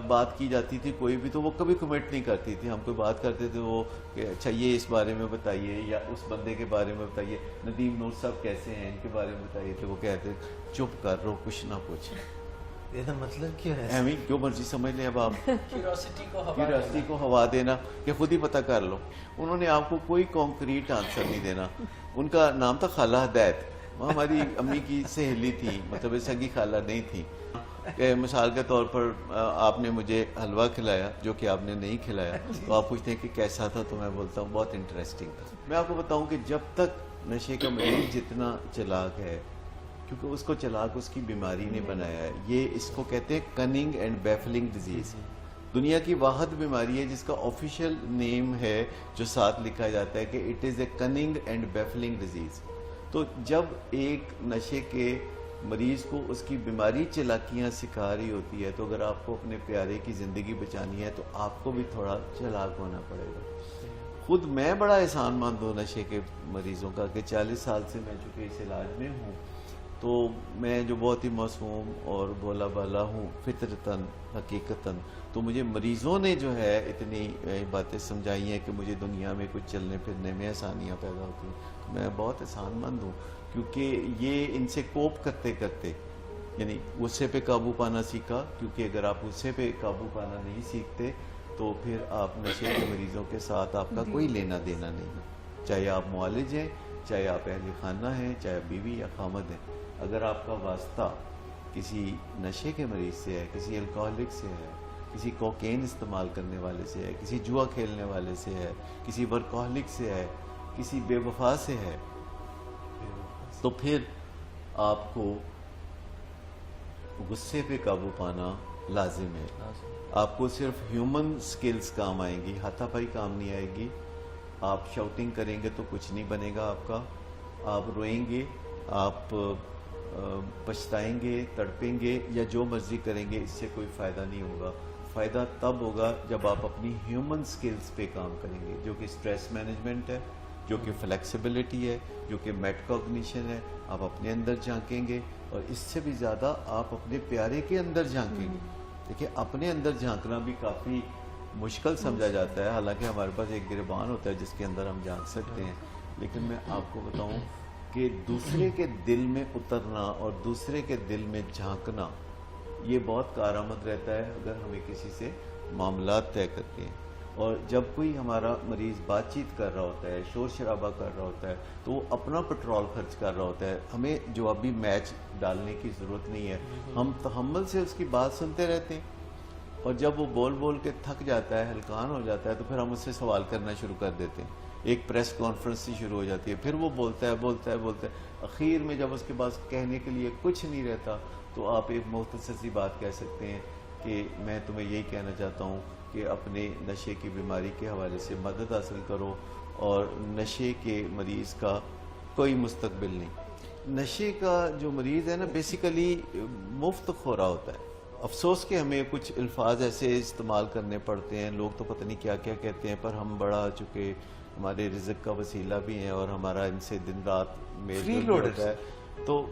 بات کی جاتی تھی کوئی بھی، تو وہ کبھی کمنٹ نہیں کرتی تھی. ہم کوئی بات کرتے تھے وہ کہ اچھا یہ اس بارے میں بتائیے یا اس بندے کے بارے میں بتائیے، ندیم نور صاحب کیسے ہیں ان کے بارے میں بتائیے، تو وہ کہتے چپ کر رہو کچھ نہ پوچھ. یہ مطلب کیا ہے؟ ایویں جو مرضی سمجھ لیں. اب آپ کیوریوسٹی کو ہوا دینا کہ خود ہی پتہ کر لو. انہوں نے آپ کو کوئی کانکریٹ آنسر نہیں دینا. ان کا نام تھا خالہ ہدایت، وہ ہماری امی کی سہیلی تھی، مطلب سگی خالہ نہیں تھی. کہ مثال کے طور پر آپ نے مجھے حلوہ کھلایا جو کہ آپ نے نہیں کھلایا، تو آپ پوچھتے ہیں کہ کیسا تھا، تو میں بولتا ہوں بہت انٹرسٹنگ تھا. میں آپ کو بتاؤں کہ جب تک نشے کا مریض جتنا چلاک ہے، کیونکہ اس کو چلاک اس کی بیماری نے بنایا ہے. یہ اس کو کہتے ہیں کننگ اینڈ بیفلنگ ڈیزیز. دنیا کی واحد بیماری ہے جس کا آفیشیل نیم ہے جو ساتھ لکھا جاتا ہے کہ it is a cunning and baffling disease. تو جب ایک نشے کے مریض کو اس کی بیماری چلاکیاں سکھا رہی ہوتی ہے، تو اگر آپ کو اپنے پیارے کی زندگی بچانی ہے تو آپ کو بھی تھوڑا چلاک ہونا پڑے گا. خود میں بڑا احسان مند ہوں نشے کے مریضوں کا کہ 40 سال سے میں چونکہ اس علاج میں ہوں، تو میں جو بہت ہی معصوم اور بولا بالا ہوں فطرتاً حقیقتاً، تو مجھے مریضوں نے جو ہے اتنی باتیں سمجھائی ہیں کہ مجھے دنیا میں کچھ چلنے پھرنے میں آسانیاں پیدا ہوتی ہیں. میں بہت احسان مند ہوں کیونکہ یہ ان سے کوپ کرتے کرتے، یعنی غصے پہ قابو پانا سیکھا. کیونکہ اگر آپ غصے پہ قابو پانا نہیں سیکھتے تو پھر آپ نشے کے مریضوں کے ساتھ آپ کا کوئی لینا دینا نہیں ہے. چاہے آپ معالج ہیں، چاہے آپ اہل خانہ ہیں، چاہے بیوی یا خامد ہیں. اگر آپ کا واسطہ کسی نشے کے مریض سے ہے، کسی الکوہلک سے ہے، کسی کوکین استعمال کرنے والے سے ہے، کسی جوا کھیلنے والے سے ہے، کسی ورکوہلک سے ہے، کسی بے وفا سے ہے، تو پھر آپ کو غصے پہ قابو پانا لازم ہے. آپ کو صرف ہیومن سکلز کام آئیں گی، ہاتھا پائی کام نہیں آئے گی. آپ شاؤٹنگ کریں گے تو کچھ نہیں بنے گا آپ کا. آپ روئیں گے، آپ پچھتائیں گے، تڑپیں گے، یا جو مرضی کریں گے، اس سے کوئی فائدہ نہیں ہوگا. فائدہ تب ہوگا جب آپ اپنی ہیومن سکلز پہ کام کریں گے، جو کہ سٹریس مینجمنٹ ہے، جو کہ فلیکسیبلٹی ہے، جو کہ میٹ کوگنیشن ہے. آپ اپنے اندر جھانکیں گے، اور اس سے بھی زیادہ آپ اپنے پیارے کے اندر جھانکیں گے. دیکھیں اپنے اندر جھانکنا بھی کافی مشکل سمجھا جاتا ہے، حالانکہ ہمارے پاس ایک گریبان ہوتا ہے جس کے اندر ہم جھانک سکتے ہیں. لیکن میں آپ کو بتاؤں کہ دوسرے کے دل میں اترنا اور دوسرے کے دل میں جھانکنا یہ بہت کارآمد رہتا ہے اگر ہمیں کسی سے معاملات طے کرتے ہیں. اور جب کوئی ہمارا مریض بات چیت کر رہا ہوتا ہے، شور شرابہ کر رہا ہوتا ہے، تو وہ اپنا پٹرول خرچ کر رہا ہوتا ہے. ہمیں جوابی میچ ڈالنے کی ضرورت نہیں ہے. ہم تحمل سے اس کی بات سنتے رہتے ہیں، اور جب وہ بول بول کے تھک جاتا ہے، ہلکان ہو جاتا ہے، تو پھر ہم اس سے سوال کرنا شروع کر دیتے ہیں. ایک پریس کانفرنس ہی شروع ہو جاتی ہے، پھر وہ بولتا ہے. اخیر میں جب اس کے پاس کہنے کے لیے کچھ نہیں رہتا تو تو آپ ایک مختصر سی بات کہہ سکتے ہیں کہ میں تمہیں یہی کہنا چاہتا ہوں کہ اپنے نشے کی بیماری کے حوالے سے مدد حاصل کرو، اور نشے کے مریض کا کوئی مستقبل نہیں۔ نشے کا جو مریض ہے نا بیسیکلی مفت خورا ہوتا ہے۔ افسوس کہ ہمیں کچھ الفاظ ایسے استعمال کرنے پڑتے ہیں، لوگ تو پتہ نہیں کیا کیا کہتے ہیں، پر ہم بڑا چونکہ ہمارے رزق کا وسیلہ بھی ہیں اور ہمارا ان سے دن رات میل جول بھی ہوتا ہے، تو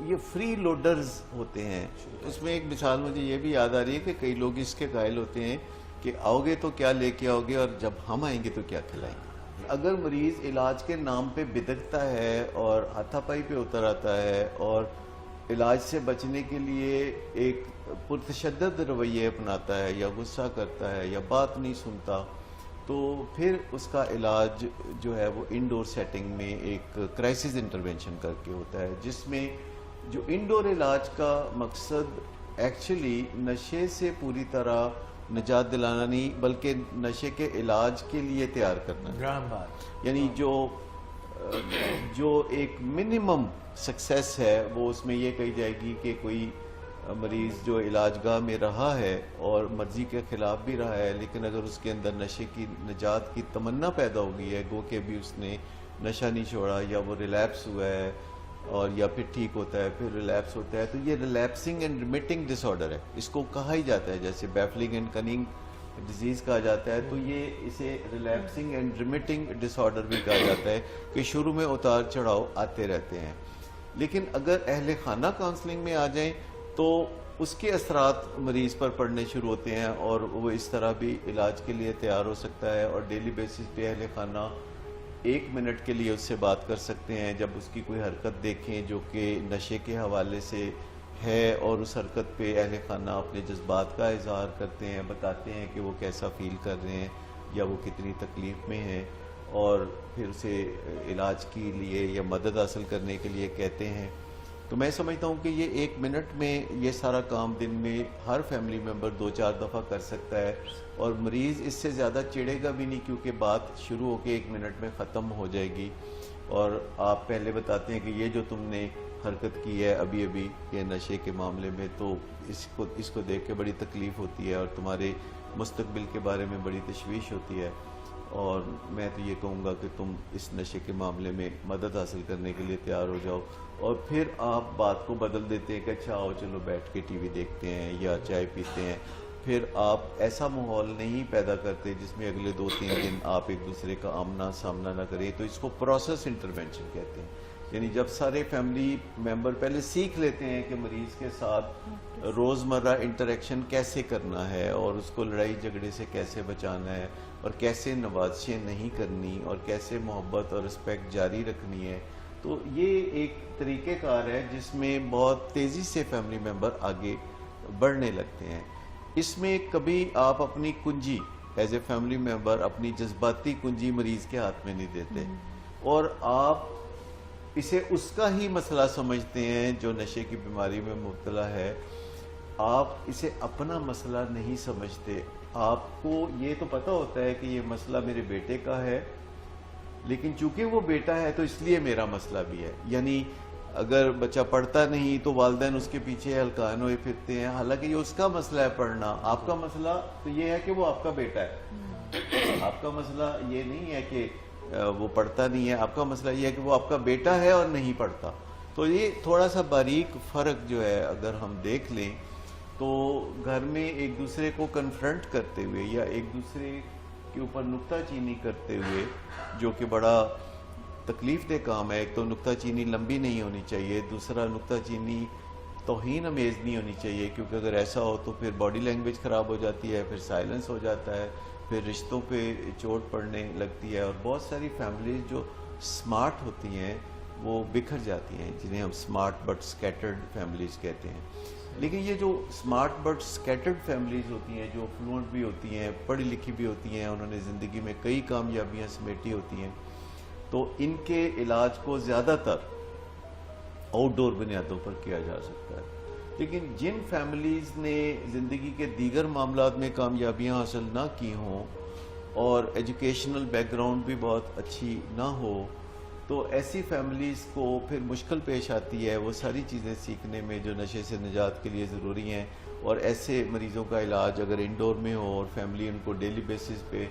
یہ فری لوڈرز ہوتے ہیں۔ اس میں ایک مثال مجھے یہ بھی یاد آ رہی ہے کہ کئی لوگ اس کے قائل ہوتے ہیں کہ آؤ گے تو کیا لے کے آؤ گے، اور جب ہم آئیں گے تو کیا کھلائیں گے۔ اگر مریض علاج کے نام پہ بدکتا ہے اور ہاتھا پائی پہ اتر آتا ہے اور علاج سے بچنے کے لیے ایک پرتشدد رویے اپناتا ہے یا غصہ کرتا ہے یا بات نہیں سنتا، تو پھر اس کا علاج جو ہے وہ انڈور سیٹنگ میں ایک کرائسس انٹرونشن کر کے ہوتا ہے، جس میں جو انڈور علاج کا مقصد ایکچولی نشے سے پوری طرح نجات دلانا نہیں بلکہ نشے کے علاج کے لیے تیار کرنا ہے۔ گرام بات، یعنی جو ایک منیمم سکسیس ہے وہ اس میں یہ کہی جائے گی کہ کوئی مریض جو علاج گاہ میں رہا ہے اور مرضی کے خلاف بھی رہا ہے، لیکن اگر اس کے اندر نشے کی نجات کی تمنا پیدا ہو گئی ہے، گو کہ بھی اس نے نشہ نہیں چھوڑا یا وہ ریلیپس ہوا ہے اور یا پھر ٹھیک ہوتا ہے پھر ریلیپس ہوتا ہے، تو یہ ریلیپسنگ اینڈ ریمیٹنگ ڈس آرڈر ہے، اس کو کہا ہی جاتا ہے، جیسے بیفلنگ اینڈ کننگ ڈیزیز کہا جاتا ہے، تو یہ اسے ریلیپسنگ اینڈ ریمیٹنگ ڈس آرڈر بھی کہا جاتا ہے کہ شروع میں اتار چڑھاؤ آتے رہتے ہیں۔ لیکن اگر اہل خانہ کاؤنسلنگ میں آ جائیں تو اس کے اثرات مریض پر پڑنے شروع ہوتے ہیں اور وہ اس طرح بھی علاج کے لیے تیار ہو سکتا ہے، اور ڈیلی بیسس پہ اہل خانہ 1 منٹ کے لیے اس سے بات کر سکتے ہیں جب اس کی کوئی حرکت دیکھیں جو کہ نشے کے حوالے سے ہے، اور اس حرکت پہ اہل خانہ اپنے جذبات کا اظہار کرتے ہیں، بتاتے ہیں کہ وہ کیسا فیل کر رہے ہیں یا وہ کتنی تکلیف میں ہیں، اور پھر اسے علاج کے لیے یا مدد حاصل کرنے کے لیے کہتے ہیں۔ تو میں سمجھتا ہوں کہ یہ 1 منٹ میں یہ سارا کام دن میں ہر فیملی ممبر 2-4 دفعہ کر سکتا ہے، اور مریض اس سے زیادہ چڑھے گا بھی نہیں کیونکہ بات شروع ہو کے 1 منٹ میں ختم ہو جائے گی۔ اور آپ پہلے بتاتے ہیں کہ یہ جو تم نے حرکت کی ہے ابھی یہ نشے کے معاملے میں، تو اس کو دیکھ کے بڑی تکلیف ہوتی ہے اور تمہارے مستقبل کے بارے میں بڑی تشویش ہوتی ہے، اور میں تو یہ کہوں گا کہ تم اس نشے کے معاملے میں مدد حاصل کرنے کے لیے تیار ہو جاؤ، اور پھر آپ بات کو بدل دیتے ہیں کہ اچھا آؤ چلو بیٹھ کے ٹی وی دیکھتے ہیں یا چائے پیتے ہیں، پھر آپ ایسا ماحول نہیں پیدا کرتے جس میں اگلے 2-3 دن آپ ایک دوسرے کا آمنا سامنا نہ کریں، تو اس کو پروسیس انٹرونشن کہتے ہیں۔ یعنی جب سارے فیملی ممبر پہلے سیکھ لیتے ہیں کہ مریض کے ساتھ روزمرہ انٹریکشن کیسے کرنا ہے اور اس کو لڑائی جھگڑے سے کیسے بچانا ہے اور کیسے نوازشیں نہیں کرنی اور کیسے محبت اور رسپیکٹ جاری رکھنی ہے، تو یہ ایک طریقہ کار ہے جس میں بہت تیزی سے فیملی ممبر آگے بڑھنے لگتے ہیں۔ اس میں کبھی آپ اپنی کنجی ایز اے فیملی ممبر اپنی جذباتی کنجی مریض کے ہاتھ میں نہیں دیتے، اور آپ اسے اس کا ہی مسئلہ سمجھتے ہیں جو نشے کی بیماری میں مبتلا ہے، آپ اسے اپنا مسئلہ نہیں سمجھتے۔ آپ کو یہ تو پتہ ہوتا ہے کہ یہ مسئلہ میرے بیٹے کا ہے، لیکن چونکہ وہ بیٹا ہے تو اس لیے میرا مسئلہ بھی ہے۔ یعنی اگر بچہ پڑھتا نہیں تو والدین اس کے پیچھے ہلکان ہوئے پھرتے ہیں، حالانکہ یہ اس کا مسئلہ ہے پڑھنا، آپ کا مسئلہ تو یہ ہے کہ وہ آپ کا بیٹا ہے، آپ کا مسئلہ یہ نہیں ہے کہ وہ پڑھتا نہیں ہے، آپ کا مسئلہ یہ ہے کہ وہ آپ کا بیٹا ہے اور نہیں پڑھتا۔ تو یہ تھوڑا سا باریک فرق جو ہے اگر ہم دیکھ لیں تو گھر میں ایک دوسرے کو کنفرنٹ کرتے ہوئے یا ایک دوسرے کے اوپر نکتہ چینی کرتے ہوئے، جو کہ بڑا تکلیف دہ کام ہے، ایک تو نکتہ چینی لمبی نہیں ہونی چاہیے، دوسرا نکتہ چینی توہین امیز نہیں ہونی چاہیے، کیونکہ اگر ایسا ہو تو پھر باڈی لینگویج خراب ہو جاتی ہے، پھر سائلنس ہو جاتا ہے، پھر رشتوں پہ چوٹ پڑنے لگتی ہے، اور بہت ساری فیملیز جو سمارٹ ہوتی ہیں وہ بکھر جاتی ہیں، جنہیں ہم سمارٹ بٹ سکیٹرڈ فیملیز کہتے ہیں۔ لیکن یہ جو سمارٹ بٹ سکیٹرڈ فیملیز ہوتی ہیں، جو فلوئنٹ بھی ہوتی ہیں، پڑھی لکھی بھی ہوتی ہیں، انہوں نے زندگی میں کئی کامیابیاں سمیٹی ہوتی ہیں، تو ان کے علاج کو زیادہ تر آؤٹ ڈور بنیادوں پر کیا جا سکتا ہے۔ لیکن جن فیملیز نے زندگی کے دیگر معاملات میں کامیابیاں حاصل نہ کی ہوں اور ایجوکیشنل بیک گراؤنڈ بھی بہت اچھی نہ ہو، تو ایسی فیملیز کو پھر مشکل پیش آتی ہے وہ ساری چیزیں سیکھنے میں جو نشے سے نجات کے لیے ضروری ہیں. اور ایسے مریضوں کا علاج اگر انڈور میں ہو اور فیملی ان کو ڈیلی بیسس پہ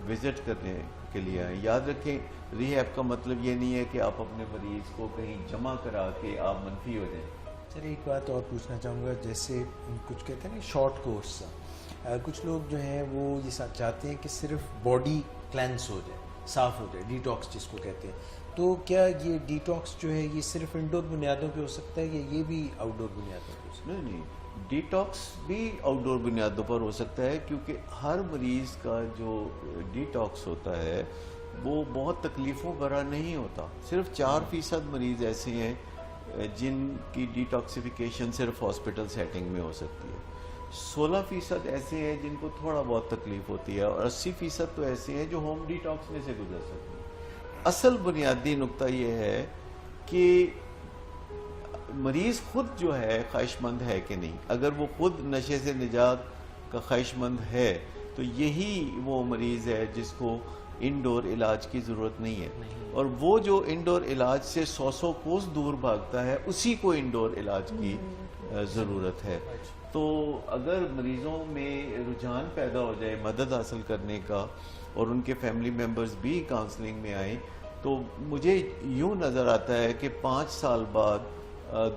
وزٹ کرنے کے لیے آئیں. یاد رکھیں ریہیب کا مطلب یہ نہیں ہے کہ آپ اپنے مریض کو کہیں جمع کرا کے آپ منفی ہو جائیں. سر ایک بات اور پوچھنا چاہوں گا, جیسے کچھ کہتے ہیں نا شارٹ کورس, کچھ لوگ جو ہیں وہ یہ چاہتے ہیں کہ صرف باڈی کلینس ہو جائے, صاف ہو جائے, ڈیٹاکس جس کو کہتے ہیں. تو کیا یہ ڈیٹاکس جو ہے یہ صرف انڈور بنیادوں پہ ہو سکتا ہے یا یہ بھی آؤٹ ڈور بنیادوں پہ ہو سکتا ہے؟ نہیں, ڈیٹاکس بھی آؤٹ ڈور بنیادوں پر ہو سکتا ہے, کیونکہ ہر مریض کا جو ڈیٹاکس ہوتا ہے وہ بہت تکلیفوں بھرا نہیں ہوتا. صرف 4% مریض ایسے ہیں جن کی ڈیٹاکسیفیکیشن صرف ہاسپٹل سیٹنگ میں ہو سکتی ہے. 16% ایسے ہیں جن کو تھوڑا بہت تکلیف ہوتی ہے, اور 80% تو ایسے ہیں جو ہوم ڈیٹاکس میں سے گزر سکتے ہیں. اصل بنیادی نقطہ یہ ہے کہ مریض خود جو ہے خواہش مند ہے کہ نہیں. اگر وہ خود نشے سے نجات کا خواہش مند ہے تو یہی وہ مریض ہے جس کو انڈور علاج کی ضرورت نہیں ہے. اور وہ جو انڈور علاج سے 100 کوس دور بھاگتا ہے اسی کو انڈور علاج کی ضرورت ہے. تو اگر مریضوں میں رجحان پیدا ہو جائے مدد حاصل کرنے کا اور ان کے فیملی ممبرز بھی کاؤنسلنگ میں آئیں, تو مجھے یوں نظر آتا ہے کہ 5 سال بعد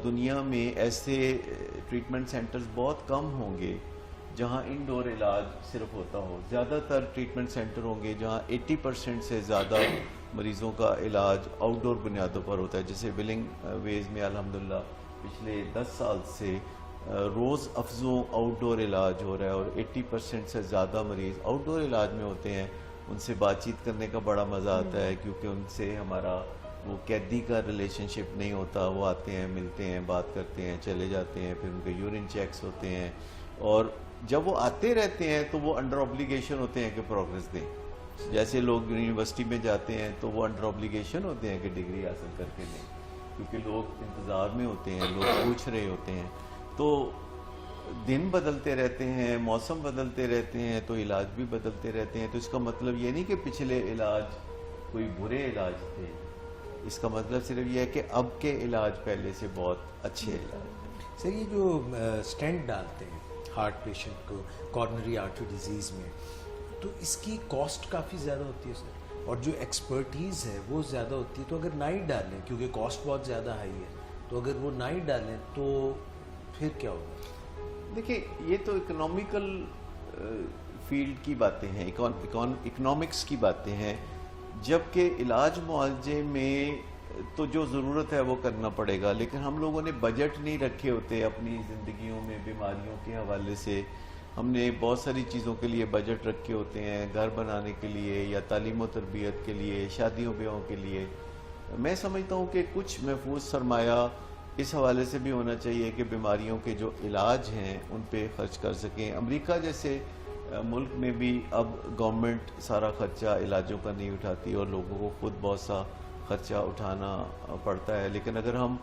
دنیا میں ایسے ٹریٹمنٹ سینٹرز بہت کم ہوں گے جہاں انڈور علاج صرف ہوتا ہو. زیادہ تر ٹریٹمنٹ سینٹر ہوں گے جہاں 80% سے زیادہ مریضوں کا علاج آؤٹ ڈور بنیادوں پر ہوتا ہے. جیسے ولنگ ویز میں الحمدللہ پچھلے 10 سال سے روز افزوں آؤٹ ڈور علاج ہو رہا ہے, اور 80% سے زیادہ مریض آؤٹ ڈور علاج میں ہوتے ہیں. ان سے بات چیت کرنے کا بڑا مزہ آتا ہے, کیونکہ ان سے ہمارا وہ قیدی کا ریلیشن شپ نہیں ہوتا. وہ آتے ہیں, ملتے ہیں, بات کرتے ہیں, چلے جاتے ہیں, پھر ان کے یورین چیکس ہوتے ہیں, اور جب وہ آتے رہتے ہیں تو وہ انڈر اوبلیگیشن ہوتے ہیں کہ پروگرس دیں. جیسے لوگ یونیورسٹی میں جاتے ہیں تو وہ انڈر اوبلیگیشن ہوتے ہیں کہ ڈگری حاصل کر کے دیں, کیونکہ لوگ انتظار میں ہوتے ہیں, لوگ پوچھ رہے ہوتے ہیں. تو دن بدلتے رہتے ہیں, موسم بدلتے رہتے ہیں, تو علاج بھی بدلتے رہتے ہیں. تو اس کا مطلب یہ نہیں کہ پچھلے علاج کوئی برے علاج تھے, اس کا مطلب صرف یہ ہے کہ اب کے علاج پہلے سے بہت اچھے علاج ہیں. سر یہ جو اسٹینٹ ڈالتے ہیں ہارٹ پیشنٹ کو کارنری آرٹری ڈیزیز میں, تو اس کی کاسٹ کافی زیادہ ہوتی ہے سر, اور جو ایکسپرٹیز ہے وہ زیادہ ہوتی ہے. تو اگر نہ ہی ڈالیں, کیونکہ کاسٹ بہت زیادہ ہائی ہے, تو اگر وہ نہ ہی ڈالیں تو پھر کیا ہوگا؟ دیکھیں یہ تو اکنامیکل فیلڈ کی باتیں ہیں, اکنامکس کی باتیں ہیں, جبکہ علاج معالجے میں تو جو ضرورت ہے وہ کرنا پڑے گا. لیکن ہم لوگوں نے بجٹ نہیں رکھے ہوتے اپنی زندگیوں میں. بیماریوں کے حوالے سے ہم نے بہت ساری چیزوں کے لیے بجٹ رکھے ہوتے ہیں, گھر بنانے کے لیے یا تعلیم و تربیت کے لیے, شادیوں بیاہوں کے لیے. میں سمجھتا ہوں کہ کچھ محفوظ سرمایہ اس حوالے سے بھی ہونا چاہیے کہ بیماریوں کے جو علاج ہیں ان پہ خرچ کر سکیں. امریکہ جیسے ملک میں بھی اب گورنمنٹ سارا خرچہ علاجوں کا نہیں اٹھاتی اور لوگوں کو خود بہت سا خرچہ اٹھانا پڑتا ہے. لیکن اگر ہم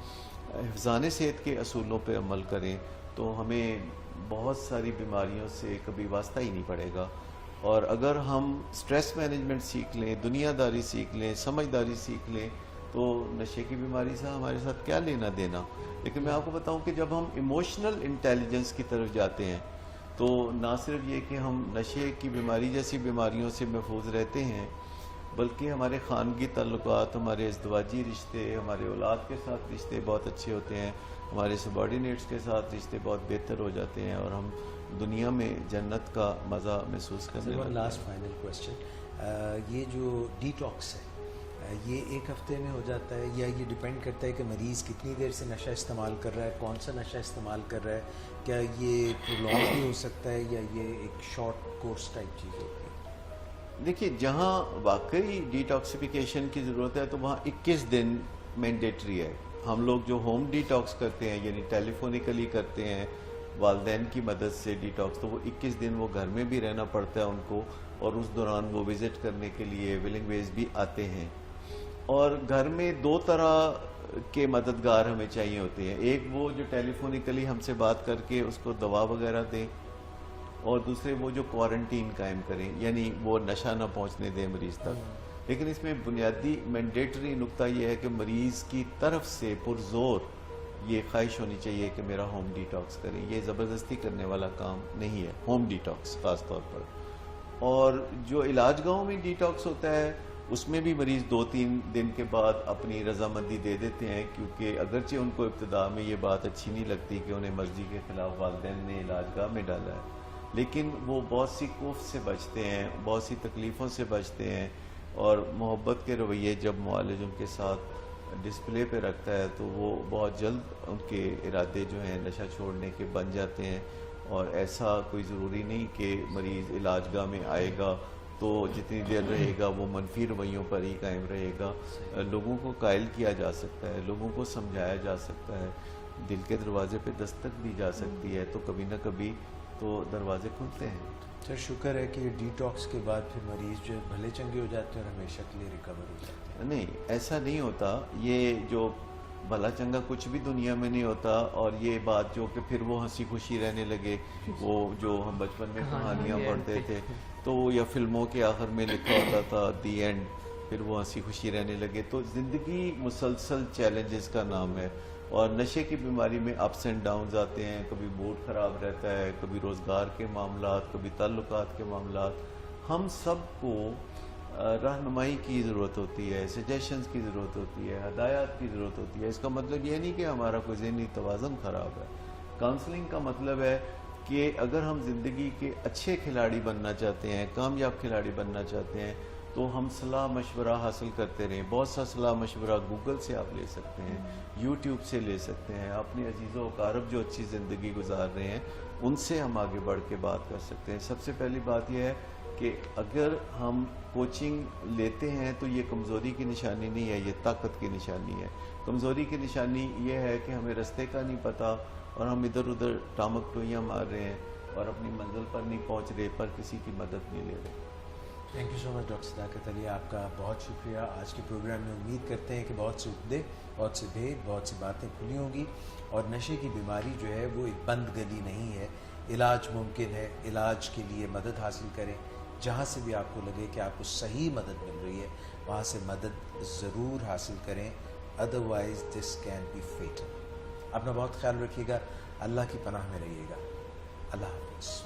حفظان صحت کے اصولوں پہ عمل کریں تو ہمیں بہت ساری بیماریوں سے کبھی واسطہ ہی نہیں پڑے گا. اور اگر ہم سٹریس مینجمنٹ سیکھ لیں, دنیا داری سیکھ لیں, سمجھداری سیکھ لیں, تو نشے کی بیماری سے ہمارے ساتھ کیا لینا دینا. لیکن میں آپ کو بتاؤں کہ جب ہم ایموشنل انٹیلیجنس کی طرف جاتے ہیں تو نہ صرف یہ کہ ہم نشے کی بیماری جیسی بیماریوں سے محفوظ رہتے ہیں, بلکہ ہمارے خانگی تعلقات, ہمارے ازدواجی رشتے, ہمارے اولاد کے ساتھ رشتے بہت اچھے ہوتے ہیں, ہمارے سبارڈینیٹس کے ساتھ رشتے بہت بہتر ہو جاتے ہیں, اور ہم دنیا میں جنت کا مزہ محسوس کرنے لگتے ہیں. لاسٹ فائنل کویسچن, یہ جو ڈیٹاکس ہے یہ ایک ہفتے میں ہو جاتا ہے یا یہ ڈیپینڈ کرتا ہے کہ مریض کتنی دیر سے نشہ استعمال کر رہا ہے, کون سا نشہ استعمال کر رہا ہے, کیا یہ پرولونگ بھی ہو سکتا ہے یا یہ ایک شارٹ کورس ٹائپ چیز ہوتی ہے؟ دیکھیے جہاں واقعی ڈیٹاکسیفیکیشن کی ضرورت ہے تو وہاں 21 دن مینڈیٹری ہے. ہم لوگ جو ہوم ڈیٹاکس کرتے ہیں یعنی ٹیلی فونیکلی کرتے ہیں والدین کی مدد سے ڈیٹاکس, تو وہ 21 دن وہ گھر میں بھی رہنا پڑتا ہے ان کو, اور اس دوران وہ وزٹ کرنے کے لیے ولنگ ویز بھی آتے ہیں. اور گھر میں 2 طرح کے مددگار ہمیں چاہیے ہوتے ہیں. ایک وہ جو ٹیلی فونیکلی ہم سے بات کر کے اس کو دوا وغیرہ دیں, اور دوسرے وہ جو کوارنٹین قائم کریں, یعنی وہ نشہ نہ پہنچنے دیں مریض تک. لیکن اس میں بنیادی مینڈیٹری نقطہ یہ ہے کہ مریض کی طرف سے پرزور یہ خواہش ہونی چاہیے کہ میرا ہوم ڈیٹاکس کریں. یہ زبردستی کرنے والا کام نہیں ہے ہوم ڈیٹاکس خاص طور پر. اور جو علاج گاہوں میں ڈیٹاکس ہوتا ہے اس میں بھی مریض 2-3 دن کے بعد اپنی رضامندی دے دیتے ہیں, کیونکہ اگرچہ ان کو ابتدا میں یہ بات اچھی نہیں لگتی کہ انہیں مرضی کے خلاف والدین نے علاج گاہ میں ڈالا ہے, لیکن وہ بہت سی کوفت سے بچتے ہیں, بہت سی تکلیفوں سے بچتے ہیں, اور محبت کے رویے جب معالج ان کے ساتھ ڈسپلے پہ رکھتا ہے تو وہ بہت جلد ان کے ارادے جو ہیں نشہ چھوڑنے کے بن جاتے ہیں. اور ایسا کوئی ضروری نہیں کہ مریض علاج گاہ میں آئے گا تو جتنی دیر رہے گا وہ منفی رویوں پر ہی قائم رہے گا. لوگوں کو قائل کیا جا سکتا ہے, لوگوں کو سمجھایا جا سکتا ہے, دل کے دروازے پہ دستک دی جا سکتی ہے, تو کبھی نہ کبھی تو دروازے کھلتے ہیں. سر شکر ہے کہ ڈیٹاکس کے بعد پھر مریض جو بھلے چنگے ہو جاتے ہیں اور ہمیشہ کے لیے ریکور ہو جاتے ہیں. نہیں, ایسا نہیں ہوتا. یہ جو بھلا چنگا کچھ بھی دنیا میں نہیں ہوتا. اور یہ بات جو کہ پھر وہ ہنسی خوشی رہنے لگے, وہ جو ہم بچپن میں کہانیاں پڑھتے تھے تو یا فلموں کے آخر میں لکھا ہوتا تھا دی اینڈ, پھر وہ ہنسی خوشی رہنے لگے. تو زندگی مسلسل چیلنجز کا نام ہے, اور نشے کی بیماری میں اپس اینڈ ڈاؤنز آتے ہیں. کبھی موڈ خراب رہتا ہے, کبھی روزگار کے معاملات, کبھی تعلقات کے معاملات. ہم سب کو رہنمائی کی ضرورت ہوتی ہے, سجیشنز کی ضرورت ہوتی ہے, ہدایات کی ضرورت ہوتی ہے. اس کا مطلب یہ نہیں کہ ہمارا کوئی ذہنی توازن خراب ہے. کاؤنسلنگ کا مطلب ہے کہ اگر ہم زندگی کے اچھے کھلاڑی بننا چاہتے ہیں, کامیاب کھلاڑی بننا چاہتے ہیں, تو ہم صلاح مشورہ حاصل کرتے رہیں. بہت سا صلاح مشورہ گوگل سے آپ لے سکتے ہیں, یوٹیوب سے لے سکتے ہیں. اپنے عزیز و اقارب جو اچھی زندگی گزار رہے ہیں ان سے ہم آگے بڑھ کے بات کر سکتے ہیں. سب سے پہلی بات یہ ہے کہ اگر ہم کوچنگ لیتے ہیں تو یہ کمزوری کی نشانی نہیں ہے, یہ طاقت کی نشانی ہے. کمزوری کی نشانی یہ ہے کہ ہمیں رستے کا نہیں پتہ اور ہم ادھر ادھر ٹامک ٹوئیاں مار رہے ہیں اور اپنی منزل پر نہیں پہنچ رہے, پر کسی کی مدد نہیں لے رہے. Thank you so much doctor صداقت علی, آپ کا بہت شکریہ. آج کے پروگرام میں امید کرتے ہیں کہ بہت سے عقدے, بہت سے بھید, بہت سی باتیں کھلی ہوں گی, اور نشے کی بیماری جو ہے وہ ایک بند گلی نہیں ہے. علاج ممکن ہے, علاج کے لیے مدد حاصل کریں. جہاں سے بھی آپ کو لگے کہ آپ کو صحیح مدد مل رہی ہے وہاں سے مدد ضرور حاصل کریں, otherwise this can be fatal. اپنا بہت خیال رکھیے گا, اللہ کی پناہ میں رہیے گا. اللہ حافظ.